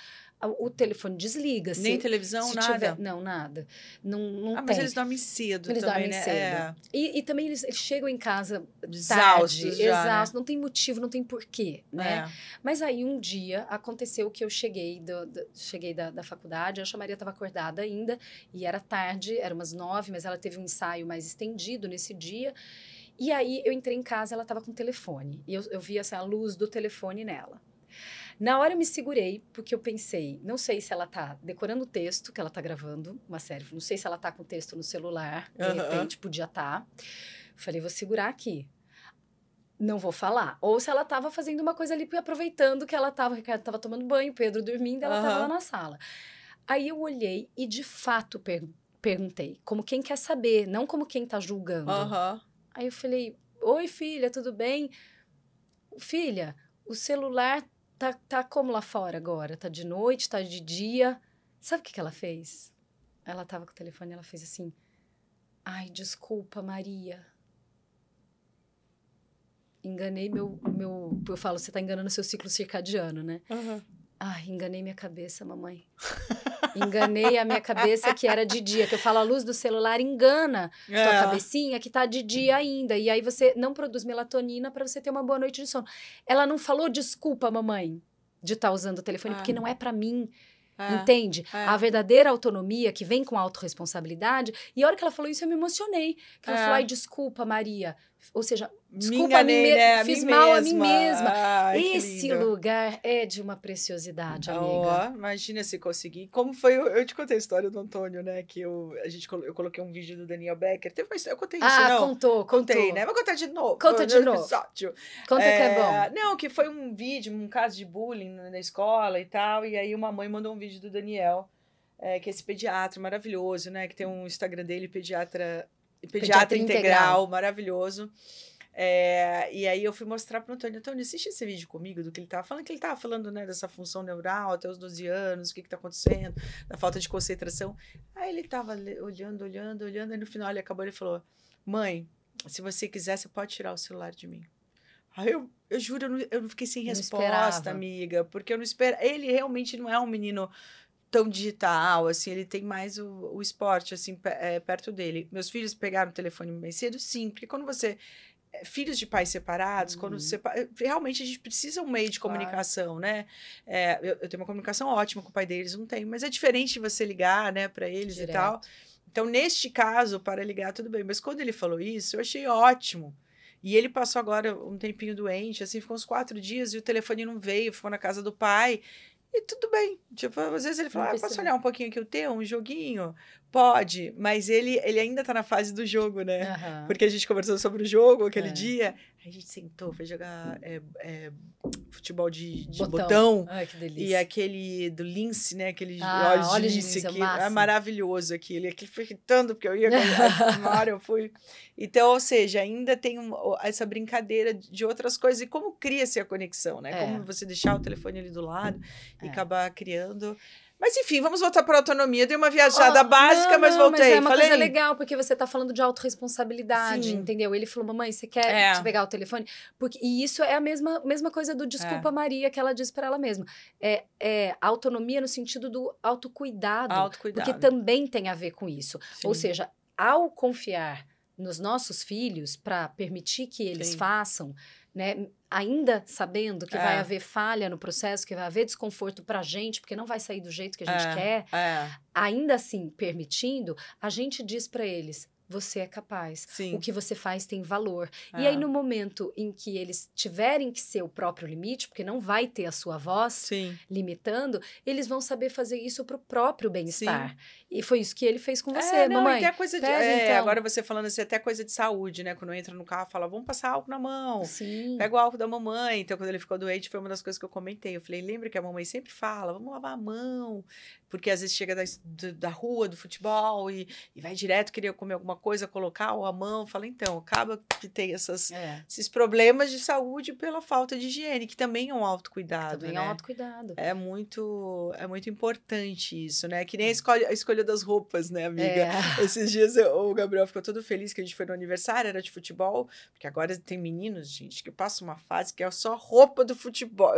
O telefone desliga. Nem televisão, nada? Não, nada. Não tem. Mas eles dormem cedo eles também, dormem né? cedo. E também eles chegam em casa exaustos, exaustos. Não tem motivo, não tem porquê, né? Mas aí um dia aconteceu que eu cheguei da faculdade, a Ana Maria estava acordada ainda, e era tarde, era umas 9, mas ela teve um ensaio mais estendido nesse dia. E aí eu entrei em casa, ela estava com o telefone. E eu vi assim, a luz do telefone nela. Na hora eu me segurei, porque eu pensei, não sei se ela tá decorando o texto que ela tá gravando, uma série, não sei se ela tá com o texto no celular, de repente podia estar. Falei, vou segurar aqui. Não vou falar. Ou se ela tava fazendo uma coisa ali, aproveitando que ela tava, o Ricardo tava tomando banho, Pedro dormindo, ela tava lá na sala. Aí eu olhei e, de fato, perguntei, como quem quer saber, não como quem tá julgando. Aí eu falei, oi, filha, tudo bem? Filha, o celular... Tá como lá fora agora? Tá de noite, tá de dia. Sabe o que ela fez? Ela tava com o telefone e ela fez assim. Ai, desculpa, Maria. Enganei meu... Eu falo, você tá enganando seu ciclo circadiano, né? Ai, enganei minha cabeça, mamãe. Enganei a minha cabeça que era de dia. Que eu falo, a luz do celular engana tua cabecinha que tá de dia ainda. E aí você não produz melatonina para você ter uma boa noite de sono. Ela não falou desculpa, mamãe, de estar usando o telefone, porque não é para mim. Entende? A verdadeira autonomia que vem com a autorresponsabilidade. E a hora que ela falou isso, eu me emocionei. Que ela falou, ai, desculpa, Maria. Ou seja, Me desculpa, enganei, né? fiz mal a mim mesma. mesma. Ai, que Esse lindo. lugar é de uma preciosidade, amiga. Ó, imagina se conseguir. Como foi, eu te contei a história do Antônio, né? Que eu coloquei um vídeo do Daniel Becker. Teve uma história, eu contei isso, não? Contou. Contei, né? Vou contar de novo. Conta de novo. Episódio. Conta que é bom. Não, que foi um vídeo, um caso de bullying na escola e tal. E aí uma mãe mandou um vídeo do Daniel, que é esse pediatra maravilhoso, né? Que tem um Instagram dele, pediatra integral, maravilhoso. E aí eu fui mostrar para o Antônio, assiste esse vídeo comigo do que ele estava falando, que ele estava falando, né, dessa função neural até os 12 anos, o que está acontecendo, da falta de concentração. Aí ele estava olhando, e no final ele falou, mãe, se você quiser, você pode tirar o celular de mim. Aí eu juro, eu não fiquei sem resposta, amiga, porque eu não esperava. Ele realmente não é um menino tão digital, assim, ele tem mais o esporte, assim, perto dele. Meus filhos pegaram o telefone bem cedo, sim, porque quando você... filhos de pais separados, quando realmente a gente precisa um meio de comunicação, né? Eu tenho uma comunicação ótima com o pai deles, não tenho, mas é diferente você ligar, né, para eles e tal. Então, neste caso, para ligar, tudo bem. Mas quando ele falou isso, eu achei ótimo. E ele passou agora um tempinho doente, assim, ficou uns 4 dias e o telefone não veio, ficou na casa do pai. E tudo bem. Tipo, às vezes ele fala, posso olhar um pouquinho aqui o teu, um joguinho? Pode, mas ele ainda tá na fase do jogo, né? Uhum. Porque a gente conversou sobre o jogo aquele dia, a gente sentou, foi jogar futebol de botão. Ai, que delícia. E aquele do lince, né? Aquele olhos de lince aqui. É maravilhoso aquilo. E aquilo foi irritando, porque eu ia uma hora eu fui. Então, ou seja, ainda tem essa brincadeira de outras coisas. E como cria-se a conexão, né? Como você deixar o telefone ali do lado e acabar criando... Mas, enfim, vamos voltar para a autonomia. Dei uma viajada básica, mas voltei. Mas é uma coisa legal, porque você está falando de autorresponsabilidade, entendeu? Ele falou, mamãe, você quer te pegar o telefone? E isso é a mesma coisa do Desculpa Maria, que ela diz para ela mesma. Autonomia no sentido do autocuidado. Porque também tem a ver com isso. Sim. Ou seja, ao confiar nos nossos filhos para permitir que eles façam, né, ainda sabendo que vai haver falha no processo, que vai haver desconforto pra gente, porque não vai sair do jeito que a gente quer, ainda assim permitindo, a gente diz para eles, você é capaz, o que você faz tem valor. E aí, no momento em que eles tiverem que ser o próprio limite, porque não vai ter a sua voz limitando, eles vão saber fazer isso pro próprio bem-estar. E foi isso que ele fez com você, mamãe. Até coisa então. Agora você falando assim, até coisa de saúde, né? Quando entra no carro, fala, vamos passar álcool na mão. Pega o álcool da mamãe. Então, quando ele ficou doente, foi uma das coisas que eu comentei. Eu falei, lembra que a mamãe sempre fala, vamos lavar a mão. Porque às vezes chega da rua, do futebol, e vai direto querer comer alguma coisa, colocar a mão. Fala, então, acaba que tem esses problemas de saúde pela falta de higiene, que também é um autocuidado, também né? é um autocuidado. É muito importante isso, né? Que nem a escolha das roupas, né, amiga? Esses dias o Gabriel ficou todo feliz que a gente foi no aniversário, era de futebol, porque agora tem meninos, gente, que passam uma fase que é só roupa do futebol.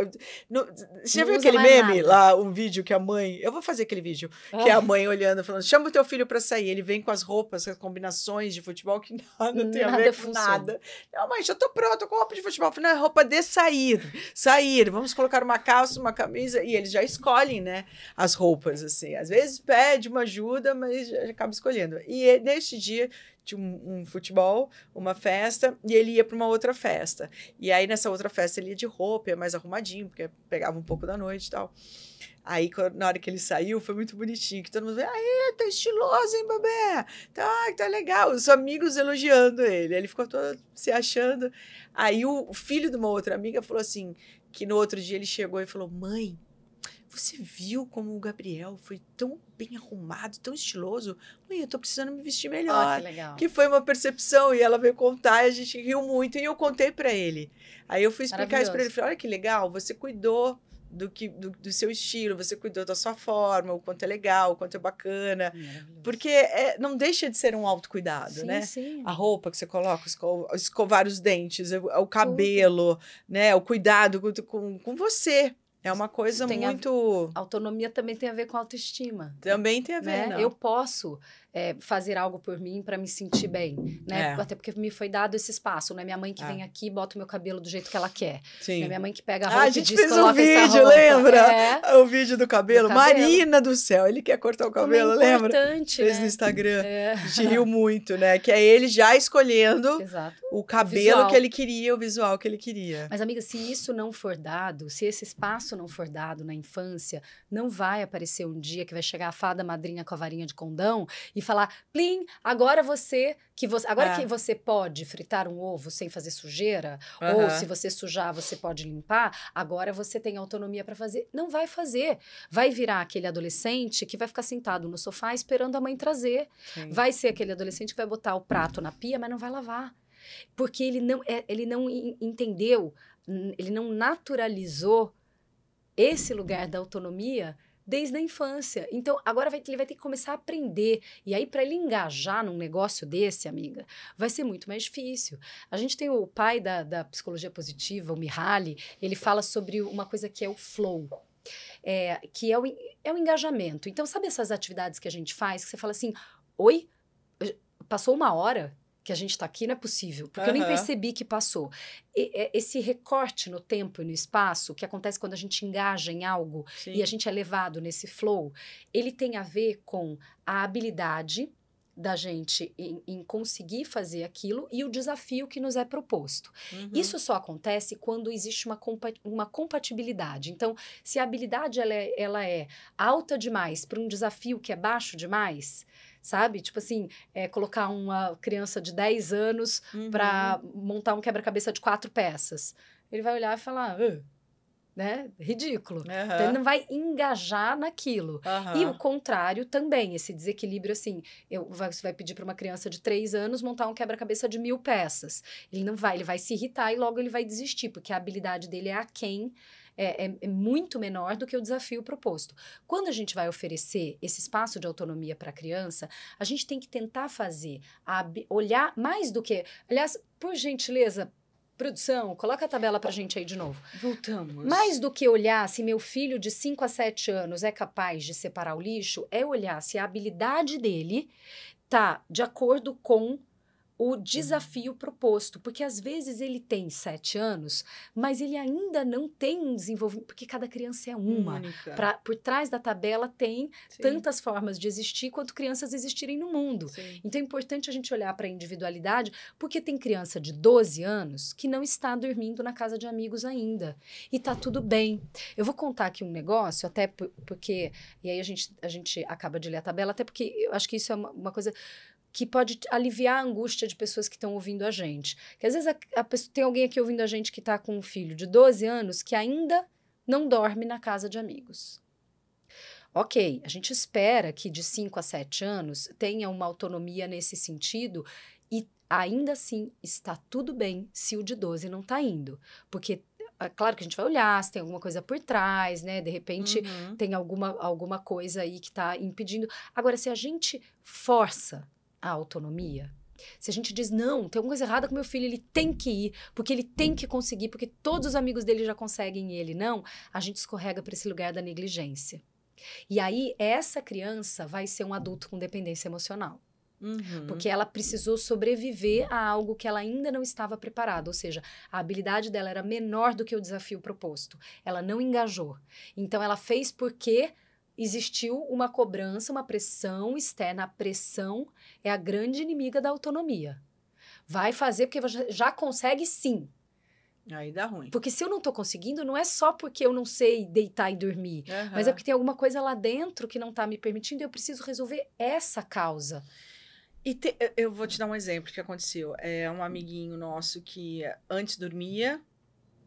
Você já viu aquele meme lá, um vídeo que a mãe... Eu vou fazer aquele vídeo, que é a mãe olhando, falando, chama o teu filho pra sair. Ele vem com as roupas, as combinações de futebol, que nada tem a ver com nada. Não, mãe, já tô pronta com roupa de futebol. Eu falei, não, é roupa de sair. Vamos colocar uma calça, uma camisa, e eles já escolhem, né, as roupas, assim. Às vezes pede uma ajuda, mas já acaba escolhendo. E neste dia tinha um futebol, uma festa, e ele ia para uma outra festa. E aí, nessa outra festa, ele ia de roupa, ia mais arrumadinho, porque pegava um pouco da noite e tal. Aí, na hora que ele saiu, foi muito bonitinho, que todo mundo veio, tá estiloso, hein, Babé? Tá legal. Os amigos elogiando ele. Ele ficou todo se achando. Aí, o filho de uma outra amiga falou assim, que no outro dia ele chegou e falou, mãe, você viu como o Gabriel foi tão bem arrumado, tão estiloso? Mãe, eu tô precisando me vestir melhor. Que legal. Que foi uma percepção, e ela veio contar, e a gente riu muito, e eu contei pra ele. Aí eu fui explicar isso pra ele, falei, olha que legal, você cuidou do seu estilo, você cuidou da sua forma, o quanto é legal, o quanto é bacana. Porque não deixa de ser um autocuidado, né? Sim. A roupa que você coloca, escovar os dentes, o cabelo, né? O cuidado com você. É uma coisa muito... Autonomia também tem a ver com autoestima. Também tem a ver, né? não. Eu posso fazer algo por mim para me sentir bem, né? Até porque me foi dado esse espaço, né? Minha mãe que vem aqui e bota o meu cabelo do jeito que ela quer. Sim. Né? Minha mãe que pega a roupa a gente fez um vídeo, lembra? O vídeo do cabelo. Marina do céu, ele quer cortar o cabelo, lembra? Fez no Instagram. A gente riu muito, né? Que é ele já escolhendo o cabelo que ele queria, o visual que ele queria. Mas, amiga, se isso não for dado, se esse espaço não for dado na infância, não vai aparecer um dia que vai chegar a fada madrinha com a varinha de condão e falar, plim, agora que você pode fritar um ovo sem fazer sujeira, ou se você sujar, você pode limpar, agora você tem autonomia para fazer. Não vai fazer. Vai virar aquele adolescente que vai ficar sentado no sofá esperando a mãe trazer. Sim. Vai ser aquele adolescente que vai botar o prato na pia, mas não vai lavar. Porque ele não entendeu, ele não naturalizou esse lugar da autonomia desde a infância. Então, agora ele vai ter que começar a aprender. E aí, para ele engajar num negócio desse, amiga, vai ser muito mais difícil. A gente tem o pai da psicologia positiva, o Mihaly, ele fala sobre uma coisa que é o flow. Que é o engajamento. Então, sabe essas atividades que a gente faz, que você fala assim, oi, passou 1 hora que a gente está aqui, não é possível, porque eu nem percebi que passou. Esse recorte no tempo e no espaço, que acontece quando a gente engaja em algo e a gente é levado nesse flow, ele tem a ver com a habilidade da gente em conseguir fazer aquilo e o desafio que nos é proposto. Isso só acontece quando existe uma compatibilidade. Então, se a habilidade ela é alta demais para um desafio que é baixo demais, sabe? Tipo assim, colocar uma criança de 10 anos para montar um quebra-cabeça de 4 peças. Ele vai olhar e falar, né? Ridículo. Então, ele não vai engajar naquilo. E o contrário também, esse desequilíbrio assim, você vai pedir para uma criança de 3 anos montar um quebra-cabeça de 1000 peças. Ele não vai, ele vai se irritar e logo ele vai desistir, porque a habilidade dele é aquém, é muito menor do que o desafio proposto. Quando a gente vai oferecer esse espaço de autonomia para a criança, a gente tem que tentar olhar mais do que... Aliás, por gentileza, produção, coloca a tabela pra gente aí de novo. Voltamos. Mais do que olhar se meu filho de 5 a 7 anos é capaz de separar o lixo, é olhar se a habilidade dele tá de acordo com o desafio proposto, porque às vezes ele tem 7 anos, mas ele ainda não tem um desenvolvimento, porque cada criança é uma. Por trás da tabela tem tantas formas de existir quanto crianças existirem no mundo. Então é importante a gente olhar para a individualidade, porque tem criança de 12 anos que não está dormindo na casa de amigos ainda. E tá tudo bem. Eu vou contar aqui um negócio, até porque... E aí a gente acaba de ler a tabela, até porque eu acho que isso é uma coisa que pode aliviar a angústia de pessoas que estão ouvindo a gente. Porque às vezes tem alguém aqui ouvindo a gente que está com um filho de 12 anos que ainda não dorme na casa de amigos. Ok, a gente espera que de 5 a 7 anos tenha uma autonomia nesse sentido e ainda assim está tudo bem se o de 12 não está indo. Porque é claro que a gente vai olhar se tem alguma coisa por trás, né? De repente tem alguma coisa aí que está impedindo. Agora, se a gente força a autonomia, se a gente diz, não, tem alguma coisa errada com meu filho, ele tem que ir, porque ele tem que conseguir, porque todos os amigos dele já conseguem e ele não, a gente escorrega para esse lugar da negligência. E aí, essa criança vai ser um adulto com dependência emocional. Porque ela precisou sobreviver a algo que ela ainda não estava preparada, ou seja, a habilidade dela era menor do que o desafio proposto. Ela não engajou. Então, ela fez porque existiu uma cobrança, uma pressão externa. A pressão é a grande inimiga da autonomia. Vai fazer porque já consegue sim. Aí dá ruim. Porque se eu não tô conseguindo, não é só porque eu não sei deitar e dormir, mas é porque tem alguma coisa lá dentro que não tá me permitindo e eu preciso resolver essa causa. Eu vou te dar um exemplo que aconteceu. É um amiguinho nosso que antes dormia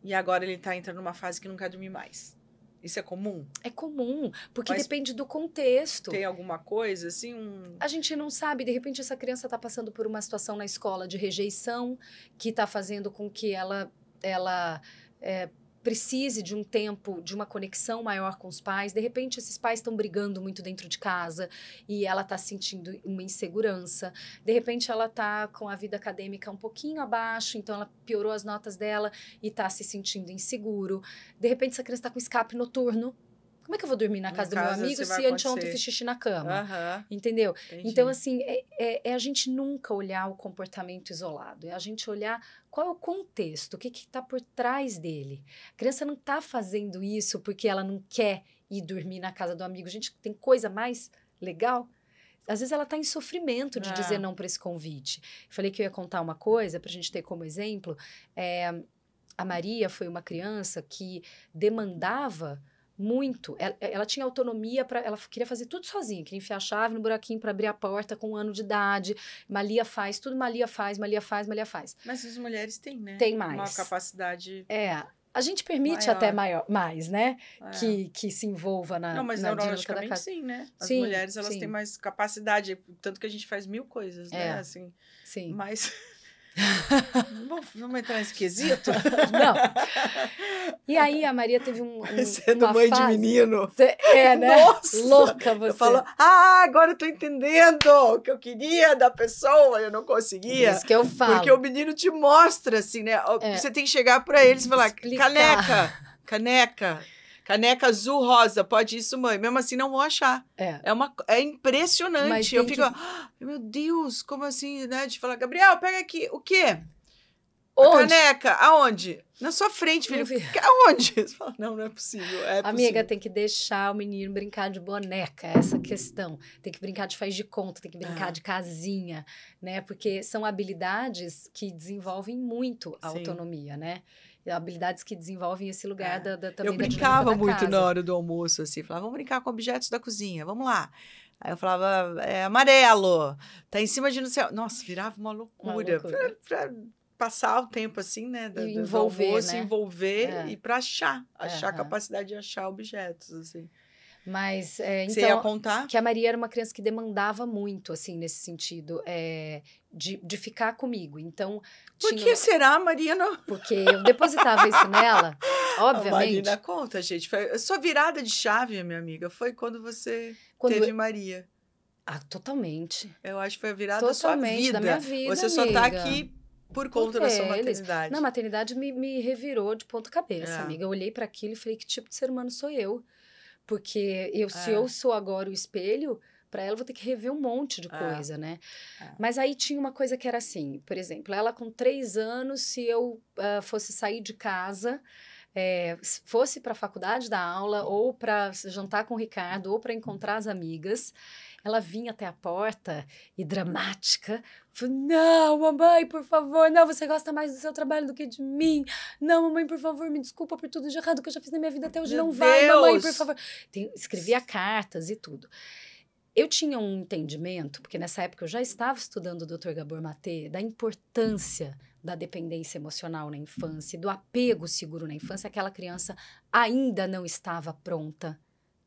e agora ele tá entrando numa fase que não quer dormir mais. Isso é comum? É comum, porque depende do contexto. Tem alguma coisa, assim, A gente não sabe, de repente essa criança está passando por uma situação na escola de rejeição, que está fazendo com que ela precise de um tempo, de uma conexão maior com os pais. De repente, esses pais estão brigando muito dentro de casa e ela está sentindo uma insegurança. De repente, ela está com a vida acadêmica um pouquinho abaixo, então ela piorou as notas dela e está se sentindo inseguro. De repente, essa criança está com escape noturno, Como é que eu vou dormir na casa do meu amigo se anteontem fiz xixi na cama? Entendeu? Entendi. Então, assim, é a gente nunca olhar o comportamento isolado. É a gente olhar qual é o contexto, o que está por trás dele. A criança não está fazendo isso porque ela não quer ir dormir na casa do amigo. Gente, tem coisa mais legal. Às vezes ela está em sofrimento de dizer não para esse convite. Falei que eu ia contar uma coisa para a gente ter como exemplo. A Maria foi uma criança que demandava muito. Ela tinha autonomia ela queria fazer tudo sozinha, queria enfiar a chave no buraquinho para abrir a porta com 1 ano de idade. Malia faz, tudo Malia faz. Mas as mulheres têm, né? Tem mais. Uma capacidade. A gente permite maior. Até mais, né? Que se envolva na. Não, mas na neurologicamente sim, né? As mulheres, elas têm mais capacidade, tanto que a gente faz 1000 coisas, né? Assim. Sim. Mas. Vamos entrar nesse quesito? Não. E aí a Maria teve sendo uma mãe fase... de menino. né? Nossa! Louca você. Eu falo, agora eu tô entendendo o que eu queria da pessoa, eu não conseguia. Isso que eu falo. Porque o menino te mostra, assim, né? Você tem que chegar pra eles e falar, caneca azul, rosa, pode isso, mãe. Mesmo assim, não vão achar. É impressionante. Eu fico, meu Deus, como assim, né? De falar, Gabriel, pega aqui. O quê? Onde? Caneca, aonde? Na sua frente, filho. Aonde? Você fala, não é possível. Amiga, tem que deixar o menino brincar de boneca, essa questão. Tem que brincar de faz de conta, tem que brincar de casinha, né? Porque são habilidades que desenvolvem muito a autonomia, né? Habilidades que desenvolvem esse lugar também. Eu brincava muito na hora do almoço, assim. Falava, vamos brincar com objetos da cozinha, vamos lá. Aí eu falava, amarelo, tá em cima de não sei... Nossa, virava uma loucura. Pra passar o tempo, assim, né? Envolver, do almoço, né? Envolver e pra achar a capacidade de achar objetos, assim. Mas, você ia contar? Que a Maria era uma criança que demandava muito, assim, nesse sentido, de ficar comigo. Então, Por que será, Marina? Porque eu depositava isso nela, obviamente. A Marina conta, gente. A sua virada de chave, minha amiga, foi quando você teve Maria. Totalmente. Eu acho que foi a virada da sua vida. Da minha vida, você só tá aqui por conta da sua maternidade. Na maternidade me revirou de ponta cabeça, amiga. Eu olhei para aquilo e falei, que tipo de ser humano sou eu? Porque se eu sou agora o espelho, para ela eu vou ter que rever um monte de coisa, né? Mas aí tinha uma coisa que era assim, por exemplo, ela com 3 anos, se eu fosse sair de casa, fosse para a faculdade dar aula, ou para jantar com o Ricardo, ou para encontrar as amigas, ela vinha até a porta e dramática, falou, não, mamãe, por favor, não, você gosta mais do seu trabalho do que de mim. Não, mamãe, por favor, me desculpa por tudo de errado que eu já fiz na minha vida até hoje. Não vai, mamãe, por favor. Escrevia cartas e tudo. Eu tinha um entendimento, porque nessa época eu já estava estudando o Dr. Gabor Maté, da importância da dependência emocional na infância, do apego seguro na infância. Aquela criança ainda não estava pronta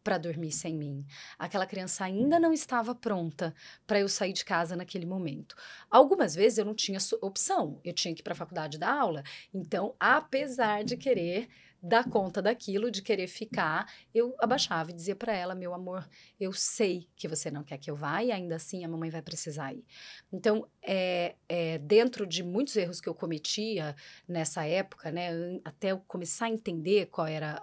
para dormir sem mim. Aquela criança ainda não estava pronta para eu sair de casa naquele momento. Algumas vezes eu não tinha opção, eu tinha que ir para a faculdade dar aula. Então, apesar de querer dar conta daquilo, de querer ficar, eu abaixava e dizia para ela, meu amor, eu sei que você não quer que eu vá e ainda assim a mamãe vai precisar ir. Então, dentro de muitos erros que eu cometia nessa época, né, até eu começar a entender qual era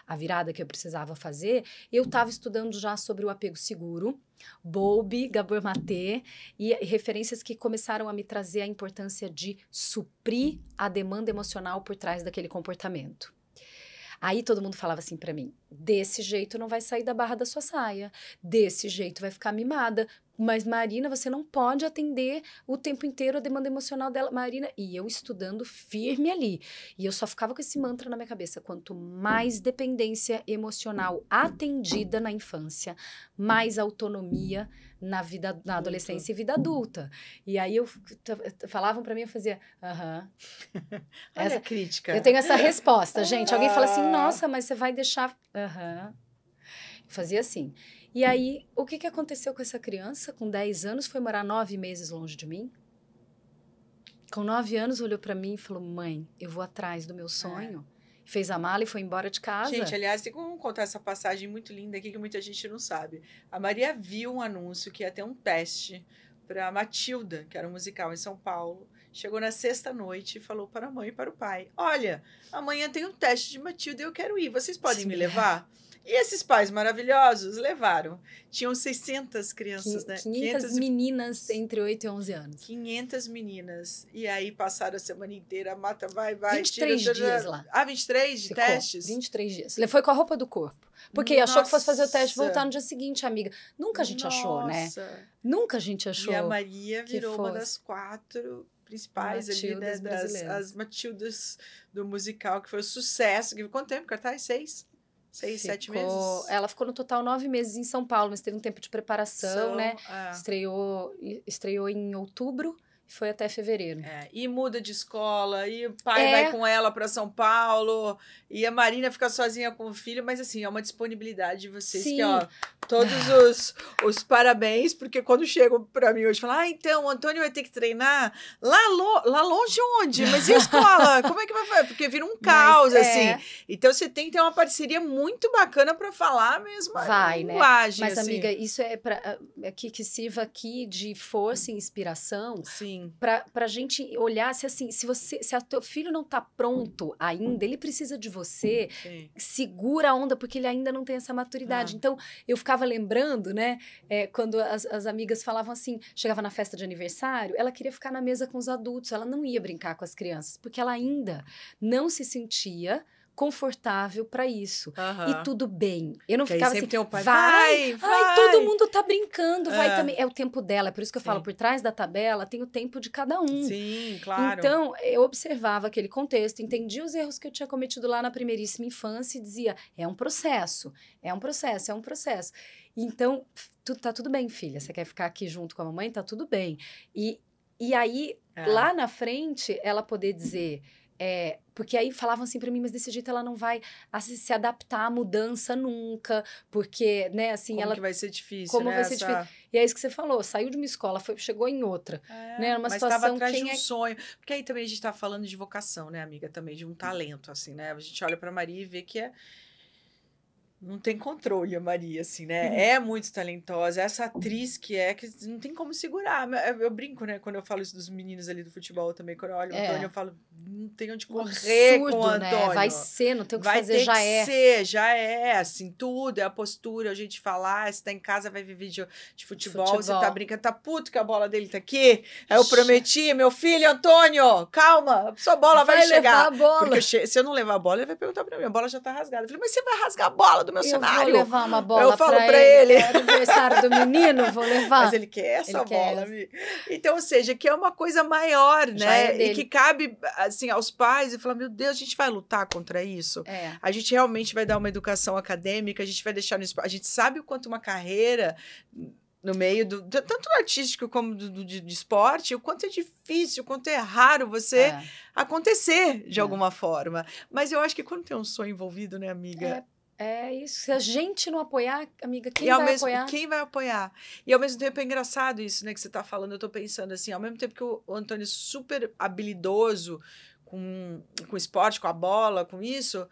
a virada que eu precisava fazer, eu estava estudando já sobre o apego seguro, Bowlby, Gabor Maté, e referências que começaram a me trazer a importância de suprir a demanda emocional por trás daquele comportamento. Aí todo mundo falava assim pra mim, desse jeito não vai sair da barra da sua saia, desse jeito vai ficar mimada, mas Marina, você não pode atender o tempo inteiro a demanda emocional dela, Marina. E eu estudando firme ali. E eu só ficava com esse mantra na minha cabeça. Quanto mais dependência emocional atendida na infância, mais autonomia na adolescência e vida adulta. E aí falavam pra mim, eu fazia, Essa crítica. Eu tenho essa resposta, gente. Alguém fala assim, nossa, mas você vai deixar... Fazia assim. E aí, o que aconteceu com essa criança? Com 10 anos, foi morar 9 meses longe de mim. Com 9 anos, olhou pra mim e falou, mãe, eu vou atrás do meu sonho. Fez a mala e foi embora de casa. Gente, aliás, tem como contar essa passagem muito linda aqui que muita gente não sabe. A Maria viu um anúncio que ia ter um teste para Matilda, que era um musical em São Paulo. Chegou na sexta-noite e falou para a mãe e para o pai, olha, amanhã tem um teste de Matilda e eu quero ir, vocês podem me levar? E esses pais maravilhosos levaram. Tinham 600 crianças, né? 500 meninas entre 8 e 11 anos. 500 meninas. E aí passaram a semana inteira, a mata vai, 23 dias lá. 23 de Ficou, testes? 23 dias. Ele foi com a roupa do corpo. Porque achou que fosse fazer o teste e voltar no dia seguinte, amiga. Nunca a gente achou, né? Nunca a gente achou. E a Maria virou uma das 4 principais ali, né? As Matildas do musical, que foi um sucesso. Quanto tempo, cartaz? 6, 7 meses? Ela ficou no total 9 meses em São Paulo, mas teve um tempo de preparação, né? Estreou em outubro. Foi até fevereiro. E muda de escola, e o pai vai com ela para São Paulo, e a Marina fica sozinha com o filho, mas assim, é uma disponibilidade de vocês. Sim. Que, ó, todos os parabéns, porque quando chegam para mim hoje, falam, então, o Antônio vai ter que treinar lá longe onde? Mas e a escola? Como é que vai fazer? Porque vira um caos, assim. Então, você tem que ter uma parceria muito bacana para falar mesmo a linguagem. Né? Mas, assim. amiga, isso é para que sirva aqui de força e inspiração. Sim. Pra gente olhar se assim, se o teu filho não tá pronto ainda, ele precisa de você, segura a onda, porque ele ainda não tem essa maturidade. Então, eu ficava lembrando, né, quando as amigas falavam assim, chegava na festa de aniversário, ela queria ficar na mesa com os adultos, ela não ia brincar com as crianças, porque ela ainda não se sentia confortável para isso. E tudo bem. Eu não ficava assim, vai, todo mundo tá brincando, vai também. É o tempo dela, é por isso que eu falo, por trás da tabela tem o tempo de cada um. Sim, claro. Então, eu observava aquele contexto, entendia os erros que eu tinha cometido lá na primeiríssima infância e dizia, é um processo. Então, tá tudo bem, filha, você quer ficar aqui junto com a mamãe? Tá tudo bem. E aí, lá na frente, ela poder dizer... porque aí falavam assim pra mim, mas desse jeito ela não vai se adaptar à mudança nunca, porque, né, assim, como que vai ser difícil, como né? vai ser difícil. E é isso que você falou, saiu de uma escola, chegou em outra, né, numa mas situação estava atrás de um sonho, porque aí também a gente tá falando de vocação, né, amiga, também de um talento, assim, né, a gente olha pra Maria e vê que não tem controle a Maria, assim, né? É muito talentosa. Essa atriz que não tem como segurar. Eu brinco, né? Quando eu falo isso dos meninos ali do futebol também. Quando eu olho o Antônio, eu falo, não tem onde correr absurdo, com o Antônio. Né? Vai ser, não tem o que fazer, já é, assim, tudo. É a postura, a gente falar. Se tá em casa, vai ver vídeo de futebol. Você tá brincando, tá puto que a bola dele tá aqui. Aí eu prometi, meu filho, Antônio, calma, sua bola vai chegar. Levar a bola. Porque se eu não levar a bola, ele vai perguntar pra mim, a bola já tá rasgada. Eu falei, mas você vai rasgar a bola do meu cenário. Vou levar uma bola eu falo pra ele. É aniversário do menino, vou levar. Mas ele quer essa bola, amiga. Então, ou seja, que é uma coisa maior, né? E que cabe, assim, aos pais e falar, meu Deus, a gente vai lutar contra isso? A gente realmente vai dar uma educação acadêmica, a gente vai deixar no espaço. A gente sabe o quanto uma carreira no meio tanto do artístico como de esporte, o quanto é difícil, o quanto é raro você acontecer de alguma forma. Mas eu acho que quando tem um sonho envolvido, né, amiga? É isso. Se a gente não apoiar, amiga, quem vai apoiar? Quem vai apoiar? E ao mesmo tempo é engraçado isso, né, que você tá falando. Eu tô pensando assim, ao mesmo tempo que o Antônio é super habilidoso com esporte, com a bola, com isso,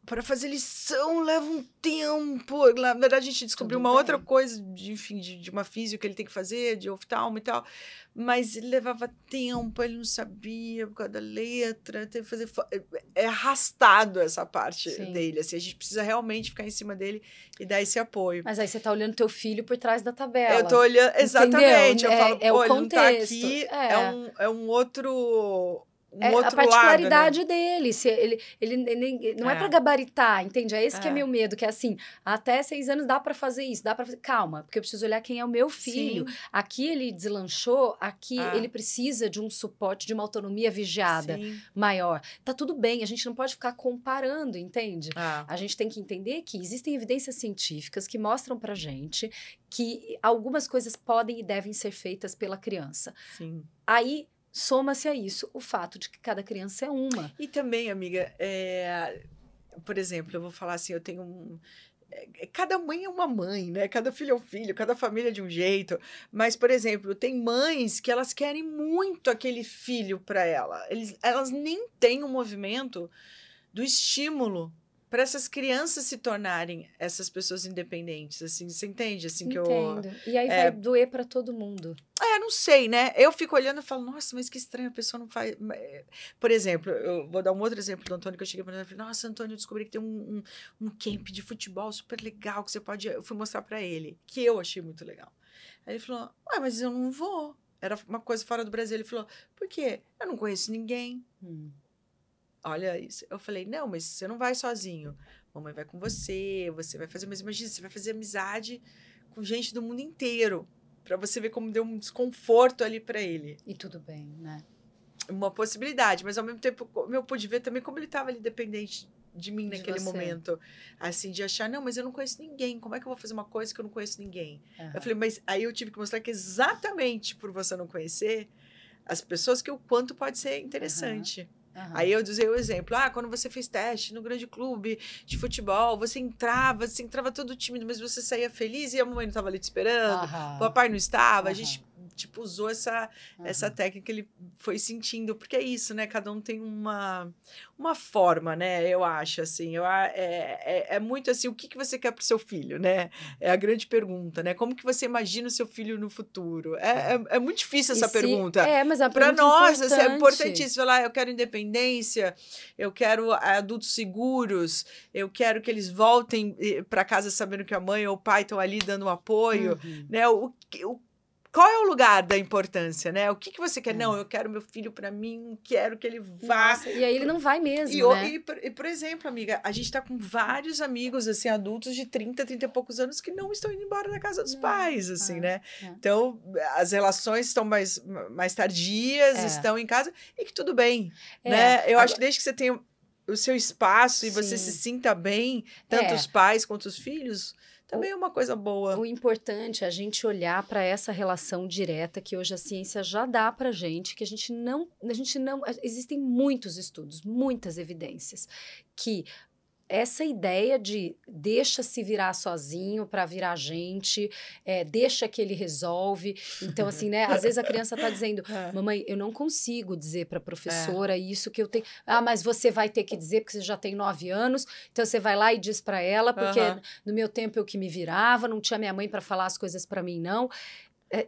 para fazer lição leva um tempo. Na verdade, a gente descobriu uma outra coisa, de uma física que ele tem que fazer, de oftalmo e tal. Mas ele levava tempo, ele não sabia por causa da letra, teve que fazer... É arrastado essa parte dele, assim. A gente precisa realmente ficar em cima dele e dar esse apoio. Mas aí você tá olhando teu filho por trás da tabela. Eu tô olhando... Exatamente. Entendeu? Eu falo, o ele não tá contexto. aqui, é um outro... outro a particularidade lado, né? dele. Se ele não é para gabaritar, entende? É esse que é meu medo, que é assim, até 6 anos dá para fazer isso, dá para fazer... Calma, porque eu preciso olhar quem é o meu filho. Sim. Aqui ele deslanchou, aqui ele precisa de um suporte, de uma autonomia vigiada maior. Tá tudo bem, a gente não pode ficar comparando, entende? A gente tem que entender que existem evidências científicas que mostram pra gente que algumas coisas podem e devem ser feitas pela criança. Sim. Aí soma-se a isso o fato de que cada criança é uma. E também, amiga, por exemplo, eu vou falar assim, eu tenho cada mãe é uma mãe, né? Cada filho é um filho, cada família é de um jeito. Mas, por exemplo, tem mães que elas querem muito aquele filho para ela. Elas nem têm um movimento do estímulo para essas crianças se tornarem essas pessoas independentes, assim, você entende? Assim, Entendo. E aí vai doer para todo mundo. não sei, né? Eu fico olhando e falo, nossa, mas que estranho, a pessoa não faz... Por exemplo, eu vou dar um outro exemplo do Antônio, que eu cheguei para ele e falei, nossa, Antônio, eu descobri que tem um camp de futebol super legal, que você pode... Eu fui mostrar para ele, que eu achei muito legal. Aí ele falou, ué, mas eu não vou. Era uma coisa fora do Brasil. Ele falou, por quê? Eu não conheço ninguém. Olha isso. Eu falei, não, mas você não vai sozinho. Mamãe vai com você, você vai fazer... Mas imagina, você vai fazer amizade com gente do mundo inteiro. Para você ver como deu um desconforto ali para ele. E tudo bem, né? Uma possibilidade, mas ao mesmo tempo eu pude ver também como ele estava ali dependente de mim naquele momento. Assim, de achar, não, mas eu não conheço ninguém. Como é que eu vou fazer uma coisa que eu não conheço ninguém? Eu falei, mas aí eu tive que mostrar que exatamente por você não conhecer as pessoas, que o quanto pode ser interessante. Aí eu usei o exemplo, quando você fez teste no grande clube de futebol, você entrava todo tímido, mas você saía feliz e a mamãe não estava ali te esperando, o papai não estava, a gente, tipo, usou essa técnica, ele foi sentindo, porque é isso, né, cada um tem uma forma, né, eu acho, assim, é muito assim, o que você quer pro seu filho, né, é a grande pergunta, né, como que você imagina o seu filho no futuro, é muito difícil essa pergunta, mas a para nós, assim, é importante. importantíssimo falar, eu quero independência, eu quero adultos seguros, eu quero que eles voltem para casa sabendo que a mãe ou o pai estão ali dando um apoio, né? Qual é o lugar da importância, né? O que você quer? Não, eu quero meu filho para mim, quero que ele vá. Nossa, e aí ele não vai mesmo, né? E, por exemplo, amiga, a gente tá com vários amigos, assim, adultos de 30 e poucos anos que não estão indo embora da casa dos pais, assim, né? Então, as relações estão mais tardias, estão em casa, e que tudo bem, né? Eu acho que desde que você tenha o seu espaço e você se sinta bem, tanto os pais quanto os filhos... Também é uma coisa boa. O importante é a gente olhar para essa relação direta que hoje a ciência já dá para gente, que a gente não... Existem muitos estudos, muitas evidências, que essa ideia de deixa se virar sozinho para virar gente, deixa que ele resolve. Então, assim, né? Às vezes a criança tá dizendo, mamãe, eu não consigo dizer para a professora isso que eu tenho. Mas você vai ter que dizer, porque você já tem 9 anos. Então, você vai lá e diz para ela, porque no meu tempo eu que me virava, não tinha minha mãe para falar as coisas para mim, não.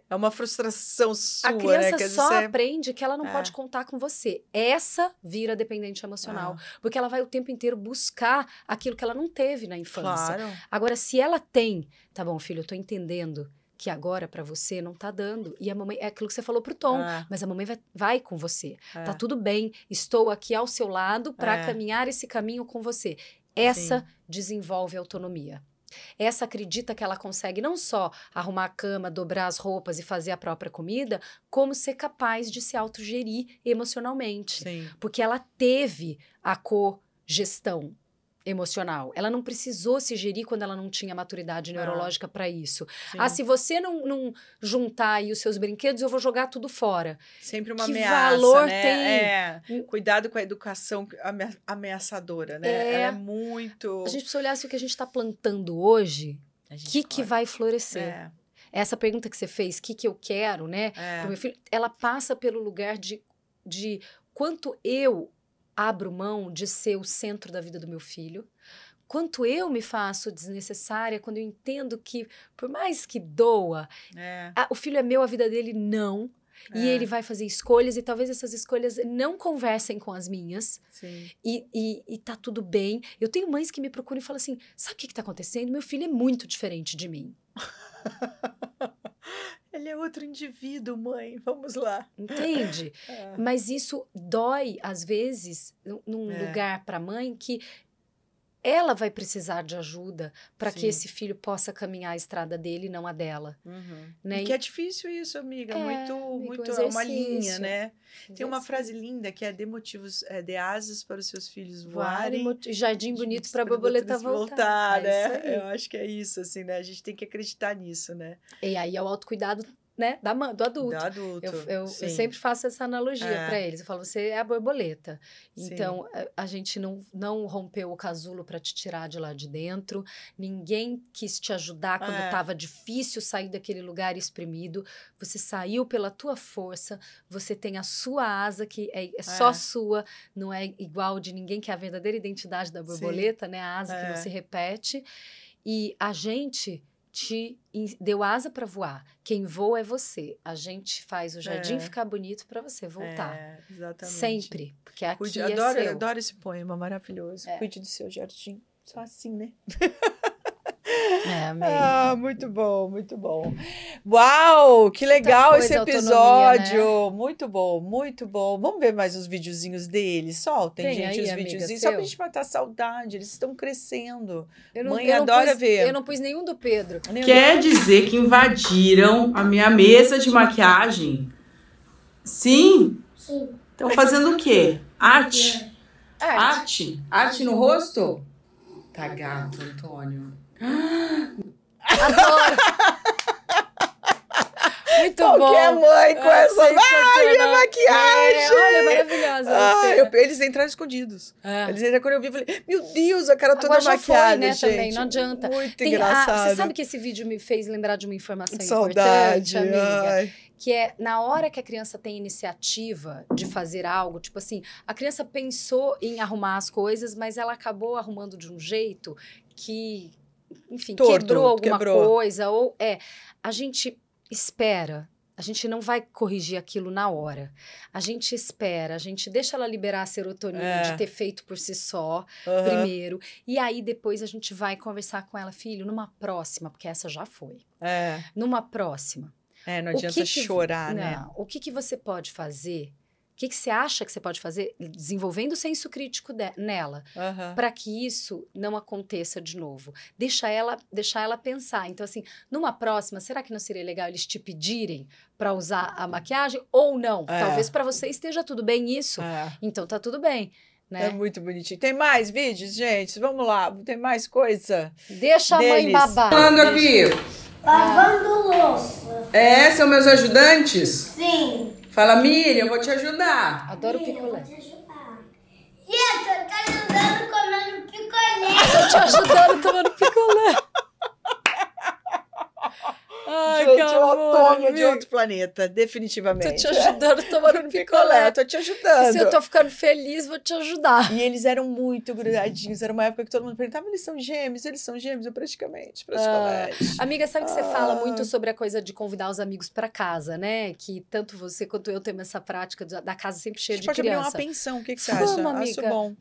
É uma frustração sua, a criança, né? só aprende que ela não pode contar com você. Essa vira dependente emocional. Porque ela vai o tempo inteiro buscar aquilo que ela não teve na infância. Claro. Agora, se ela tem... Tá bom, filho, eu tô entendendo que agora para você não tá dando. E a mamãe... É aquilo que você falou pro Tom. Mas a mamãe vai com você. Tá tudo bem. Estou aqui ao seu lado para caminhar esse caminho com você. Essa desenvolve autonomia. Essa acredita que ela consegue não só arrumar a cama, dobrar as roupas e fazer a própria comida, como ser capaz de se autogerir emocionalmente. Porque ela teve a cogestão emocional. Ela não precisou se gerir quando ela não tinha maturidade neurológica para isso. Se você não juntar aí os seus brinquedos, eu vou jogar tudo fora. Sempre uma que ameaça, valor né? tem? Cuidado com a educação ameaçadora, né? Ela é muito... A gente precisa olhar se o que a gente está plantando hoje, o que vai florescer. Essa pergunta que você fez, o que eu quero, né? Pro meu filho, ela passa pelo lugar de quanto eu abro mão de ser o centro da vida do meu filho, quanto eu me faço desnecessária quando eu entendo que, por mais que doa, o filho é meu, a vida dele não. E ele vai fazer escolhas, e talvez essas escolhas não conversem com as minhas. E tá tudo bem. Eu tenho mães que me procuram e falam assim, sabe o que tá acontecendo? Meu filho é muito diferente de mim. Ele é outro indivíduo, mãe. Vamos lá. Entende? Mas isso dói, às vezes, num lugar para a mãe que ela vai precisar de ajuda para que esse filho possa caminhar a estrada dele e não a dela. Né? E que é difícil isso, amiga. Muito uma linha, né? Tem uma frase linda que é dê motivos, dê asas para os seus filhos voarem. Jardim bonito para a borboleta voltar. Né? Eu acho que é isso, assim, né? A gente tem que acreditar nisso, né? E aí é o autocuidado, né, do adulto. Eu sempre faço essa analogia para eles. Eu falo, você é a borboleta. Então, a gente não rompeu o casulo para te tirar de lá de dentro. Ninguém quis te ajudar quando estava difícil sair daquele lugar exprimido. Você saiu pela tua força. Você tem a sua asa, que é só sua. Não é igual de ninguém, que é a verdadeira identidade da borboleta, né? A asa que não se repete. E a gente deu asa para voar. Quem voa é você. A gente faz o jardim ficar bonito para você voltar. Exatamente. Sempre. Porque aqui seu. Adoro esse poema maravilhoso. Cuide do seu jardim. Só assim, né? Muito bom, muito bom. Uau, que legal esse episódio. Né? Muito bom, muito bom. Vamos ver mais os videozinhos deles. Soltem, gente, os videozinhos. Só pra gente matar saudade. Eles estão crescendo. Mãe adora ver. Eu não pus nenhum do Pedro. Quer dizer que invadiram a minha mesa de maquiagem? Sim? Sim. Estão fazendo o quê? Arte? Arte no rosto? Tá gato, Antônio. Adoro! Muito bom. Qualquer mãe com essa... Ai, a maquiagem! Olha, maravilhosa. Eles entraram escondidos. Eles entraram quando eu vi, eu falei, meu Deus, a cara toda maquiada, foi, né, gente. Também, não adianta. Muito engraçado. Você sabe que esse vídeo me fez lembrar de uma informação Saudade, importante, amiga? Ai. Que é, na hora que a criança tem iniciativa de fazer algo, tipo assim, a criança pensou em arrumar as coisas, mas ela acabou arrumando de um jeito que, enfim, quebrou alguma coisa. Ou a gente espera. A gente não vai corrigir aquilo na hora. A gente espera, a gente deixa ela liberar a serotonina de ter feito por si só, primeiro. E aí, depois, a gente vai conversar com ela, filho, numa próxima, porque essa já foi. Numa próxima. Não adianta chorar, né? O que você pode fazer? O que você acha que você pode fazer? Desenvolvendo o senso crítico nela, para que isso não aconteça de novo. Deixar ela pensar. Então, assim, numa próxima, será que não seria legal eles te pedirem para usar a maquiagem ou não? Talvez para você esteja tudo bem isso. Então, tá tudo bem. Né? É muito bonitinho. Tem mais vídeos, gente? Vamos lá. Tem mais coisa? Deixa deles. A mãe babar. Falando aqui. Lavando louça. São meus ajudantes? Sim. Fala, Miriam, eu vou te ajudar. Adoro picolé. Vou te ajudar. Gente, eu tô ajudando comendo picolé. Tô te ajudando tomando picolé. Ai, gente, que o amor, Antônio é de outro planeta, definitivamente. Tô te ajudando tomando picolé. Tô te ajudando. Se eu tô ficando feliz, vou te ajudar. E eles eram muito grudadinhos. Era uma época que todo mundo perguntava, eles são gêmeos? Eles são gêmeos? Eu praticamente. Amiga, sabe que você fala muito sobre a coisa de convidar os amigos pra casa, né? Que tanto você quanto eu temos essa prática da casa sempre cheia de criança. Pode abrir uma pensão, o que você acha? Amiga. Acho bom.